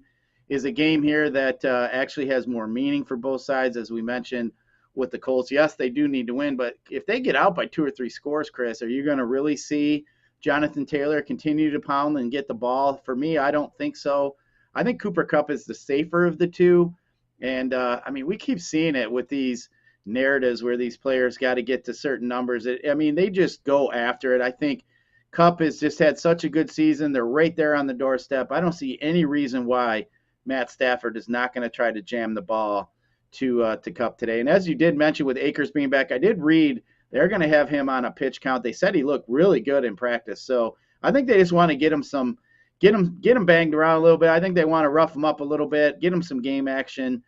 is a game here that actually has more meaning for both sides, as we mentioned with the Colts. Yes, they do need to win, but if they get out by 2 or 3 scores, Chris, are you going to really see Jonathan Taylor continue to pound and get the ball? For me, I don't think so. I think Cooper Kupp is the safer of the two. And, I mean, we keep seeing it with these narratives where these players got to get to certain numbers. I mean, they just go after it. I think Kupp has just had such a good season. They're right there on the doorstep. I don't see any reason why Matt Stafford is not going to try to jam the ball to Kupp today. And as you did mention with Akers being back, I did read they're going to have him on a pitch count. They said he looked really good in practice. So I think they just want to get him banged around a little bit. I think they want to rough him up a little bit, get him some game action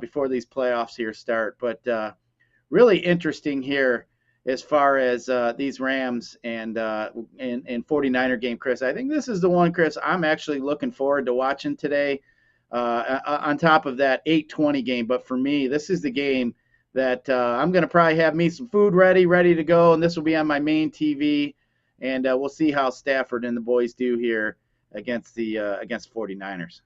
before these playoffs here start. But really interesting here as far as these Rams and 49er game, Chris. I think this is the one, Chris, I'm actually looking forward to watching today on top of that 8:20 game. But for me, this is the game that I'm going to probably have me some food ready to go, and this will be on my main TV. And we'll see how Stafford and the boys do here against 49ers.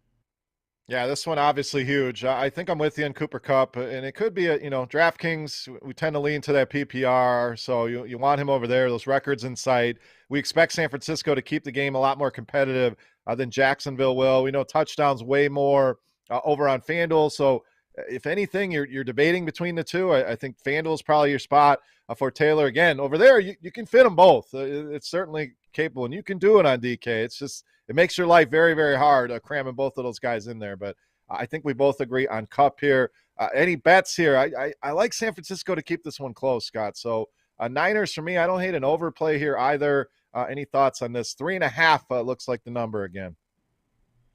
Yeah, this one obviously huge. I think I'm with you on Cooper Kupp, and it could be DraftKings. We tend to lean to that PPR, so you want him over there. Those records in sight. We expect San Francisco to keep the game a lot more competitive than Jacksonville will. We know touchdowns way more over on FanDuel. So if anything, you're debating between the two. I think FanDuel is probably your spot for Taylor. Again, over there, you can fit them both. It's certainly capable, and you can do it on DK. It's just it makes your life very, very hard cramming both of those guys in there. But I think we both agree on Kupp here. Any bets here? I like San Francisco to keep this one close, Scott. So Niners for me, I don't hate an overplay here either. Any thoughts on this? 3.5 looks like the number again.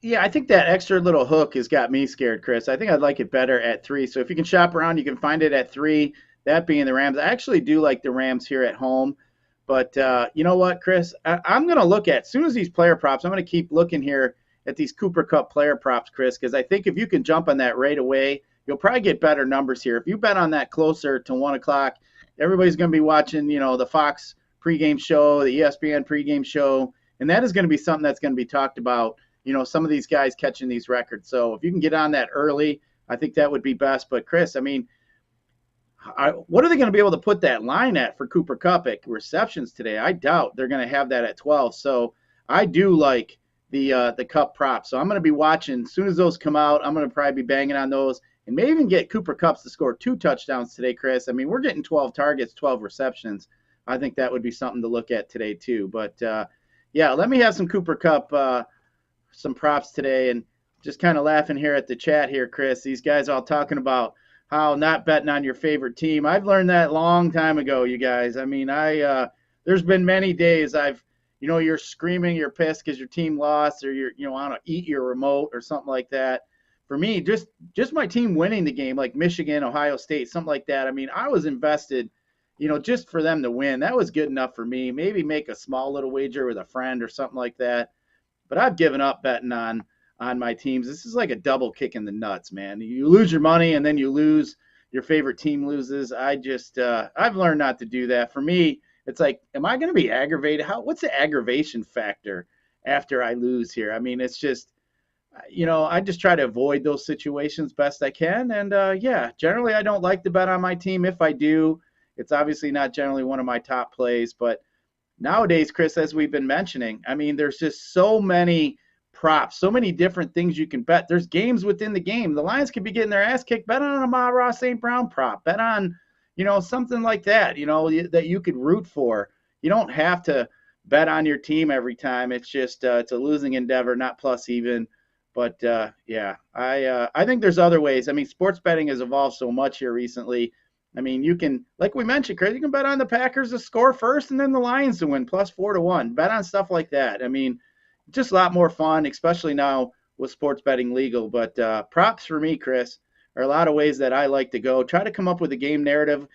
Yeah, I think that extra little hook has got me scared, Chris. I think I'd like it better at 3. So if you can shop around, you can find it at 3, that being the Rams. I actually do like the Rams here at home. But you know what, Chris? I'm going to look at, as soon as these player props, I'm going to keep looking here at these Cooper Kupp player props, Chris, because I think if you can jump on that right away, you'll probably get better numbers here. If you bet on that closer to 1 o'clock, everybody's going to be watching, the Fox pregame show, the ESPN pregame show, and that is going to be something that's going to be talked about, some of these guys catching these records. So if you can get on that early, I think that would be best. But, Chris, I mean, what are they going to be able to put that line at for Cooper Kupp at receptions today? I doubt they're going to have that at 12. So I do like the Kupp prop. So I'm going to be watching. As soon as those come out, I'm going to probably be banging on those and maybe even get Cooper Kupp to score 2 touchdowns today, Chris. I mean, we're getting 12 targets, 12 receptions. I think that would be something to look at today too. But, yeah, let me have some Cooper Kupp, some props today. And just kind of laughing here at the chat here, Chris. These guys all talking about how not betting on your favorite team. I've learned that a long time ago, you guys. I mean, there's been many days you're screaming, you're pissed because your team lost, or you want to eat your remote or something like that. For me, just my team winning the game, like Michigan, Ohio State, something like that. I mean, I was invested, just for them to win. That was good enough for me. Maybe make a small little wager with a friend or something like that. But I've given up betting on my teams. This is like a double kick in the nuts, man. You lose your money and then you lose. Your favorite team loses. I've learned not to do that. For me, it's like, am I going to be aggravated? What's the aggravation factor after I lose here? I mean, it's just, I just try to avoid those situations best I can. And generally I don't like to bet on my team. If I do, it's obviously not generally one of my top plays. But nowadays, Chris, as we've been mentioning, I mean, there's just so many props, so many different things you can bet. There's games within the game. The Lions could be getting their ass kicked. Bet on a Amon-Ra St. Brown prop. Bet on, something like that, that you could root for. You don't have to bet on your team every time. It's just it's a losing endeavor, not plus even. But I think there's other ways. I mean, sports betting has evolved so much here recently. I mean, you can, like we mentioned, Chris, you can bet on the Packers to score first and then the Lions to win plus 4-1. Bet on stuff like that. I mean, just a lot more fun, especially now with sports betting legal. But props for me, Chris, are a lot of ways that I like to go. Try to come up with a game narrative,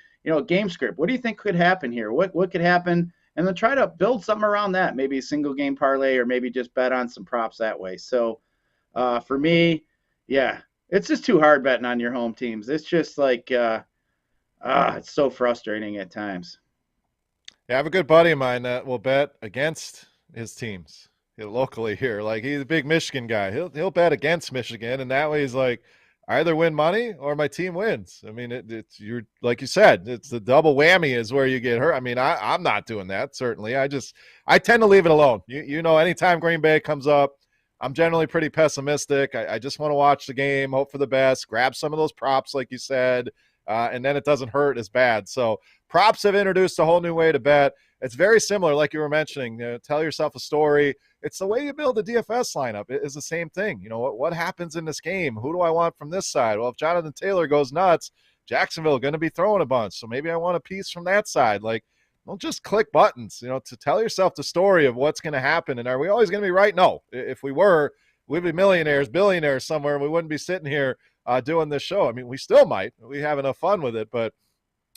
game script. What do you think could happen here? What could happen? And then try to build something around that, maybe a single game parlay or maybe just bet on some props that way. So for me, it's just too hard betting on your home teams. It's just like it's so frustrating at times. Yeah, I have a good buddy of mine that will bet against his teams locally here. Like, he's a big Michigan guy. He'll bet against Michigan, and that way he's like, I either win money or my team wins. I mean, it's you're like you said, it's the double whammy is where you get hurt. I mean, I'm not doing that, certainly. I tend to leave it alone. Anytime Green Bay comes up, I'm generally pretty pessimistic. I just want to watch the game, hope for the best, grab some of those props, like you said, and then it doesn't hurt as bad. So props have introduced a whole new way to bet. It's very similar, like you were mentioning. Tell yourself a story. It's the way you build a DFS lineup. It is the same thing. What happens in this game? Who do I want from this side? Well, if Jonathan Taylor goes nuts, Jacksonville going to be throwing a bunch. So maybe I want a piece from that side. Like, don't just click buttons, to tell yourself the story of what's going to happen. And are we always going to be right? No. If we were, we'd be millionaires, billionaires somewhere, and we wouldn't be sitting here doing this show. I mean, we still might. We have enough fun with it, but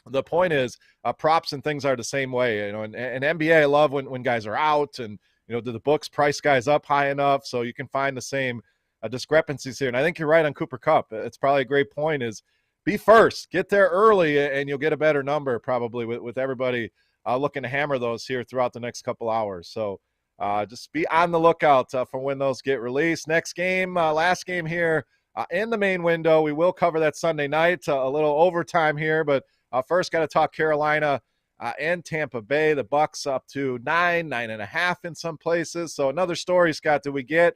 the point is props and things are the same way. And NBA, I love when guys are out and, do the books price guys up high enough so you can find the same discrepancies here. And I think you're right on Cooper Kupp. It's probably a great point is be first. Get there early, and you'll get a better number probably with everybody looking to hammer those here throughout the next couple hours. So just be on the lookout for when those get released. Next game, last game here in the main window. We will cover that Sunday night, a little overtime here, but first got to talk Carolina and Tampa Bay. The Bucs up to 9.5 in some places. So another story, Scott. Do we get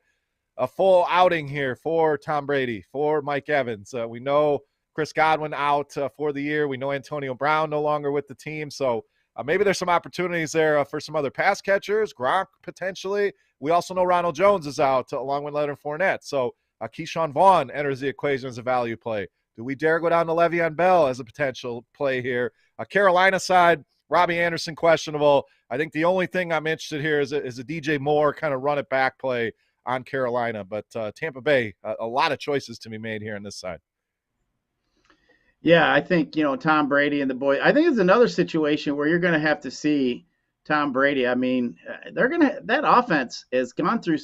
a full outing here for Tom Brady, for Mike Evans? We know Chris Godwin out for the year. We know Antonio Brown no longer with the team. So maybe there's some opportunities there for some other pass catchers, Gronk potentially. We also know Ronald Jones is out along with Leonard Fournette. So Keyshawn Vaughn enters the equation as a value play. Do we dare go down to Le'Veon Bell as a potential play here? Carolina side, Robbie Anderson questionable. I think the only thing I'm interested here is a DJ Moore kind of run it back play on Carolina. But Tampa Bay, a lot of choices to be made here on this side. Yeah, I think, Tom Brady and the boys. I think it's another situation where you're going to have to see Tom Brady. I mean, that offense has gone through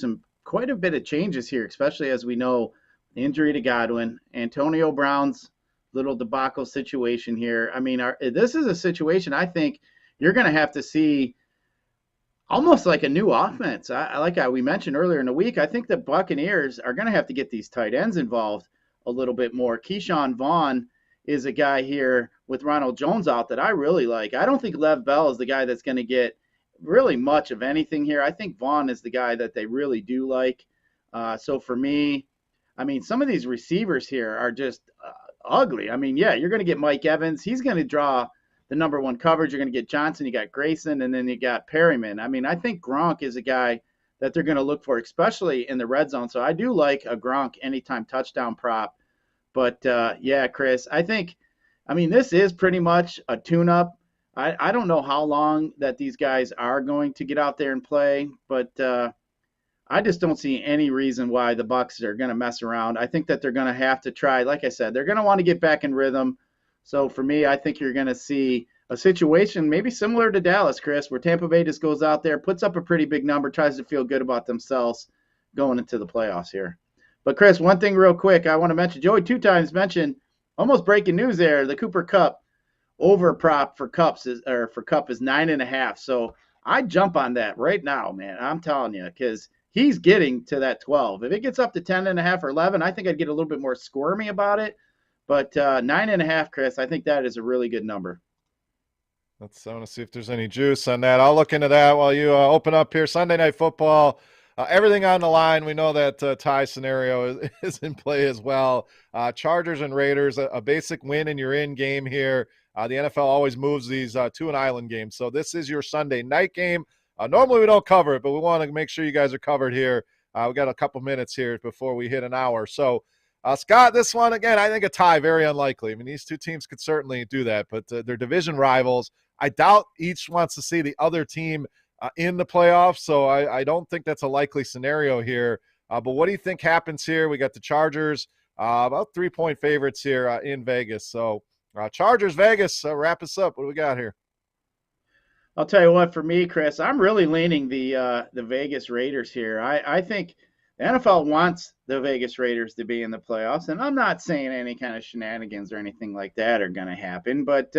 quite a bit of changes here, especially as we know injury to Godwin, Antonio Brown's little debacle situation here. I mean, this is a situation I think you're going to have to see almost like a new offense. We mentioned earlier in the week, I think the Buccaneers are going to have to get these tight ends involved a little bit more. Keyshawn Vaughn is a guy here with Ronald Jones out that I really like. I don't think Lev Bell is the guy that's going to get really much of anything here. I think Vaughn is the guy that they really do like. So for me, I mean, some of these receivers here are just ugly. I mean, yeah, you're going to get Mike Evans. He's going to draw the number one coverage. You're going to get Johnson. You got Grayson, and then you got Perryman. I mean, I think Gronk is a guy that they're going to look for, especially in the red zone. So I do like a Gronk anytime touchdown prop. But yeah, Chris, I mean, this is pretty much a tune-up. I don't know how long that these guys are going to get out there and play, but I just don't see any reason why the Bucs are going to mess around. I think that they're going to have to try. Like I said, they're going to want to get back in rhythm. So for me, I think you're going to see a situation maybe similar to Dallas, Chris, where Tampa Bay just goes out there, puts up a pretty big number, tries to feel good about themselves going into the playoffs here. But Chris, one thing real quick I want to mention. Joey 2 times mentioned almost breaking news there. The Cooper Kupp over prop for Kupp is 9.5. So I jump on that right now, man. I'm telling you, because he's getting to that 12. If it gets up to 10.5 or 11, I think I'd get a little bit more squirmy about it. But 9.5, Chris, I think that is a really good number. I want to see if there's any juice on that. I'll look into that while you open up here. Sunday Night Football, everything on the line. We know that tie scenario is in play as well. Chargers and Raiders, a basic win and you're in game here. The NFL always moves these to an island game. So this is your Sunday night game. Normally we don't cover it, but we want to make sure you guys are covered here. We got a couple minutes here before we hit an hour. So, Scott, this one, again, I think a tie, very unlikely. I mean, these two teams could certainly do that, but they're division rivals. I doubt each wants to see the other team in the playoffs, so I don't think that's a likely scenario here. But what do you think happens here? We got the Chargers, about 3-point favorites here in Vegas. So Chargers, Vegas, wrap us up. What do we got here? I'll tell you what, for me, Chris, I'm really leaning the Vegas Raiders here. I think the NFL wants the Vegas Raiders to be in the playoffs, and I'm not saying any kind of shenanigans or anything like that are going to happen, but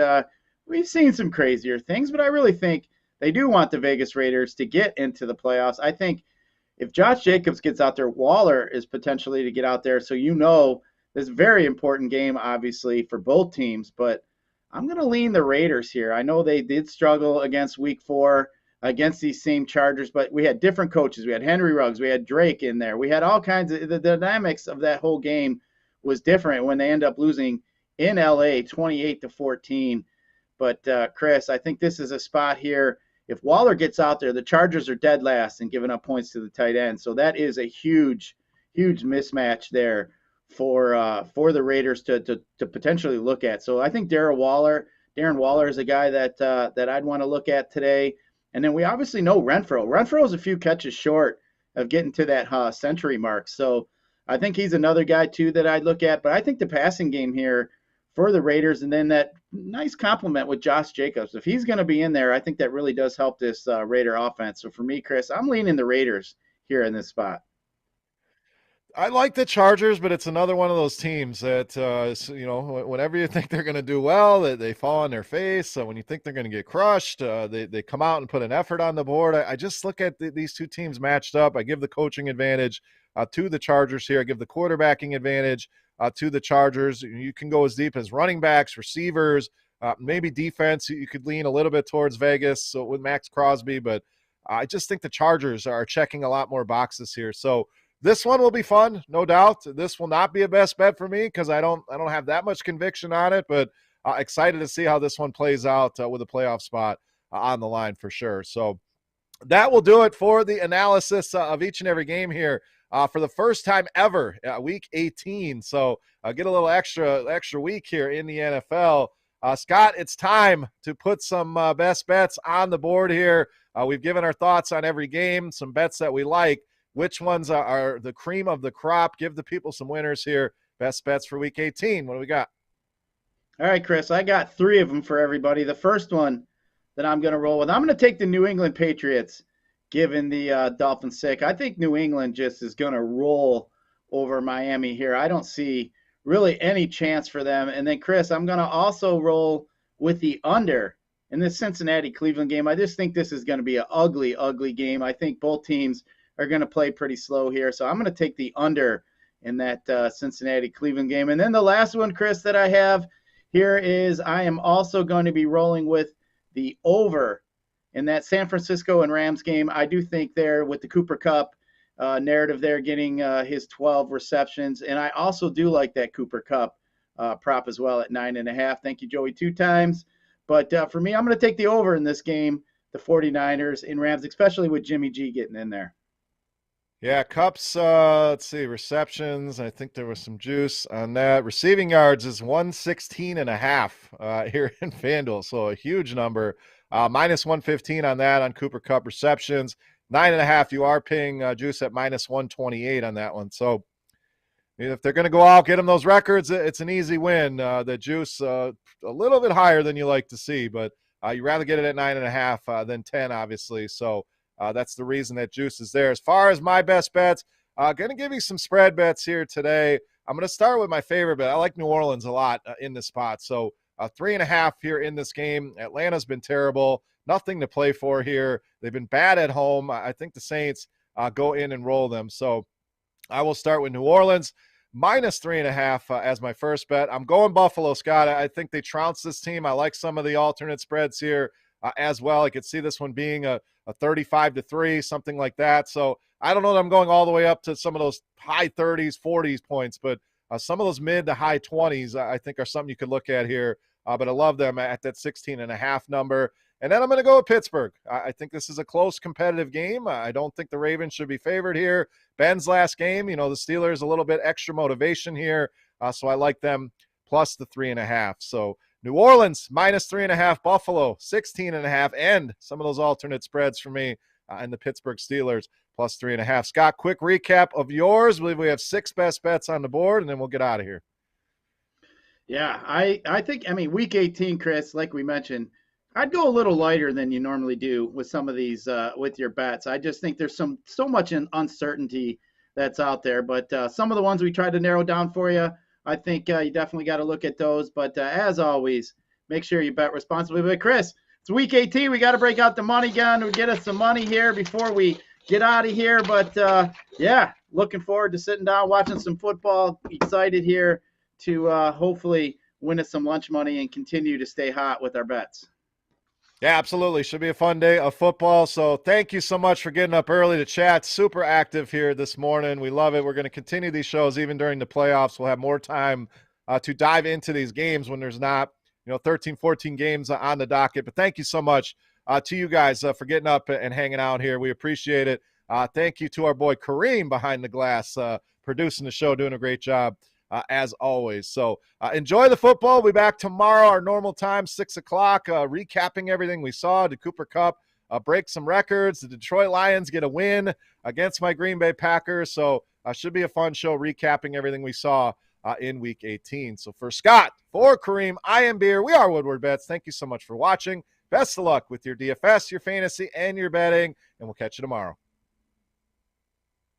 we've seen some crazier things, but I really think they do want the Vegas Raiders to get into the playoffs. I think if Josh Jacobs gets out there, Waller is potentially to get out there, so this is a very important game, obviously, for both teams, but I'm going to lean the Raiders here. I know they did struggle against Week 4 against these same Chargers, but we had different coaches. We had Henry Ruggs. We had Drake in there. We had all kinds of – the dynamics of that whole game was different when they end up losing in L.A. 28-14. But, Chris, I think this is a spot here. If Waller gets out there, the Chargers are dead last and giving up points to the tight end. So that is a huge, huge mismatch there for the Raiders to potentially look at. So I think Darren Waller is a guy that I'd want to look at today. And then we obviously know Renfrow. Renfrow is a few catches short of getting to that century mark. So I think he's another guy too that I'd look at. But I think the passing game here for the Raiders, and then that nice compliment with Josh Jacobs. If he's going to be in there, I think that really does help this Raider offense. So for me, Chris, I'm leaning the Raiders here in this spot. I like the Chargers, but it's another one of those teams that, whenever you think they're going to do well, they fall on their face. So when you think they're going to get crushed, they come out and put an effort on the board. I just look at these two teams matched up. I give the coaching advantage to the Chargers here. I give the quarterbacking advantage to the Chargers. You can go as deep as running backs, receivers, maybe defense. You could lean a little bit towards Vegas with Max Crosby, but I just think the Chargers are checking a lot more boxes here. So this one will be fun, no doubt. This will not be a best bet for me because I don't have that much conviction on it, but excited to see how this one plays out with a playoff spot on the line for sure. So that will do it for the analysis of each and every game here for the first time ever, Week 18. So get a little extra week here in the NFL. Scott, it's time to put some best bets on the board here. We've given our thoughts on every game, some bets that we like. Which ones are the cream of the crop? Give the people some winners here. Best bets for Week 18. What do we got? All right, Chris, I got 3 of them for everybody. The first one that I'm going to roll with, I'm going to take the New England Patriots, given the Dolphins' sake. I think New England just is going to roll over Miami here. I don't see really any chance for them. And then, Chris, I'm going to also roll with the under in this Cincinnati-Cleveland game. I just think this is going to be an ugly, ugly game. I think both teams are going to play pretty slow here. So I'm going to take the under in that Cincinnati-Cleveland game. And then the last one, Chris, that I have here is I am also going to be rolling with the over in that San Francisco and Rams game. I do think there with the Cooper Kupp narrative there getting his 12 receptions. And I also do like that Cooper Kupp prop as well at 9.5. Thank you, Joey, 2 times. But for me, I'm going to take the over in this game, the 49ers and Rams, especially with Jimmy G getting in there. Yeah, Cups, let's see, receptions. I think there was some juice on that. Receiving yards is 116.5 here in FanDuel, so a huge number. Minus 115 on that on Cooper Cup receptions. 9.5, you are paying juice at minus 128 on that one. So if they're going to go out, get them those records, it's an easy win. The juice a little bit higher than you like to see, but you'd rather get it at 9.5 than 10, obviously. So that's the reason that juice is there. As far as my best bets, going to give you some spread bets here today. I'm going to start with my favorite bet. I like New Orleans a lot in this spot. So 3.5 here in this game. Atlanta's been terrible. Nothing to play for here. They've been bad at home. I think the Saints go in and roll them. So I will start with New Orleans. Minus 3.5 as my first bet. I'm going Buffalo, Scott. I think they trounce this team. I like some of the alternate spreads here as well. I could see this one being a 35-3, something like that. So I don't know that I'm going all the way up to some of those high 30s, 40s points, but some of those mid to high 20s I think are something you could look at here. But I love them at that 16.5 number. And then I'm going to go with Pittsburgh. I think this is a close competitive game. I don't think the Ravens should be favored here. Ben's last game, the Steelers, a little bit extra motivation here. So I like them plus the 3.5. So New Orleans, minus 3.5. Buffalo, 16.5. And some of those alternate spreads for me and the Pittsburgh Steelers, plus 3.5. Scott, quick recap of yours. I believe we have 6 best bets on the board, and then we'll get out of here. Yeah, I think, week 18, Chris, like we mentioned, I'd go a little lighter than you normally do with some of these with your bets. I just think there's so much uncertainty that's out there. But some of the ones we tried to narrow down for you, I think you definitely got to look at those. But as always, make sure you bet responsibly. But Chris, it's week 18. We got to break out the money gun to get us some money here before we get out of here. But yeah, looking forward to sitting down, watching some football. Excited here to hopefully win us some lunch money and continue to stay hot with our bets. Yeah, absolutely. Should be a fun day of football. So thank you so much for getting up early to chat. Super active here this morning. We love it. We're going to continue these shows even during the playoffs. We'll have more time to dive into these games when there's not, 13, 14 games on the docket. But thank you so much to you guys for getting up and hanging out here. We appreciate it. Thank you to our boy Kareem behind the glass, producing the show, doing a great job. As always. So enjoy the football. We'll be back tomorrow, our normal time, 6 o'clock, recapping everything we saw. The Cooper Cup break some records. The Detroit Lions get a win against my Green Bay Packers. So should be a fun show recapping everything we saw in Week 18. So for Scott, for Kareem, I am Beer. We are Woodward Bets. Thank you so much for watching. Best of luck with your DFS, your fantasy, and your betting, and we'll catch you tomorrow.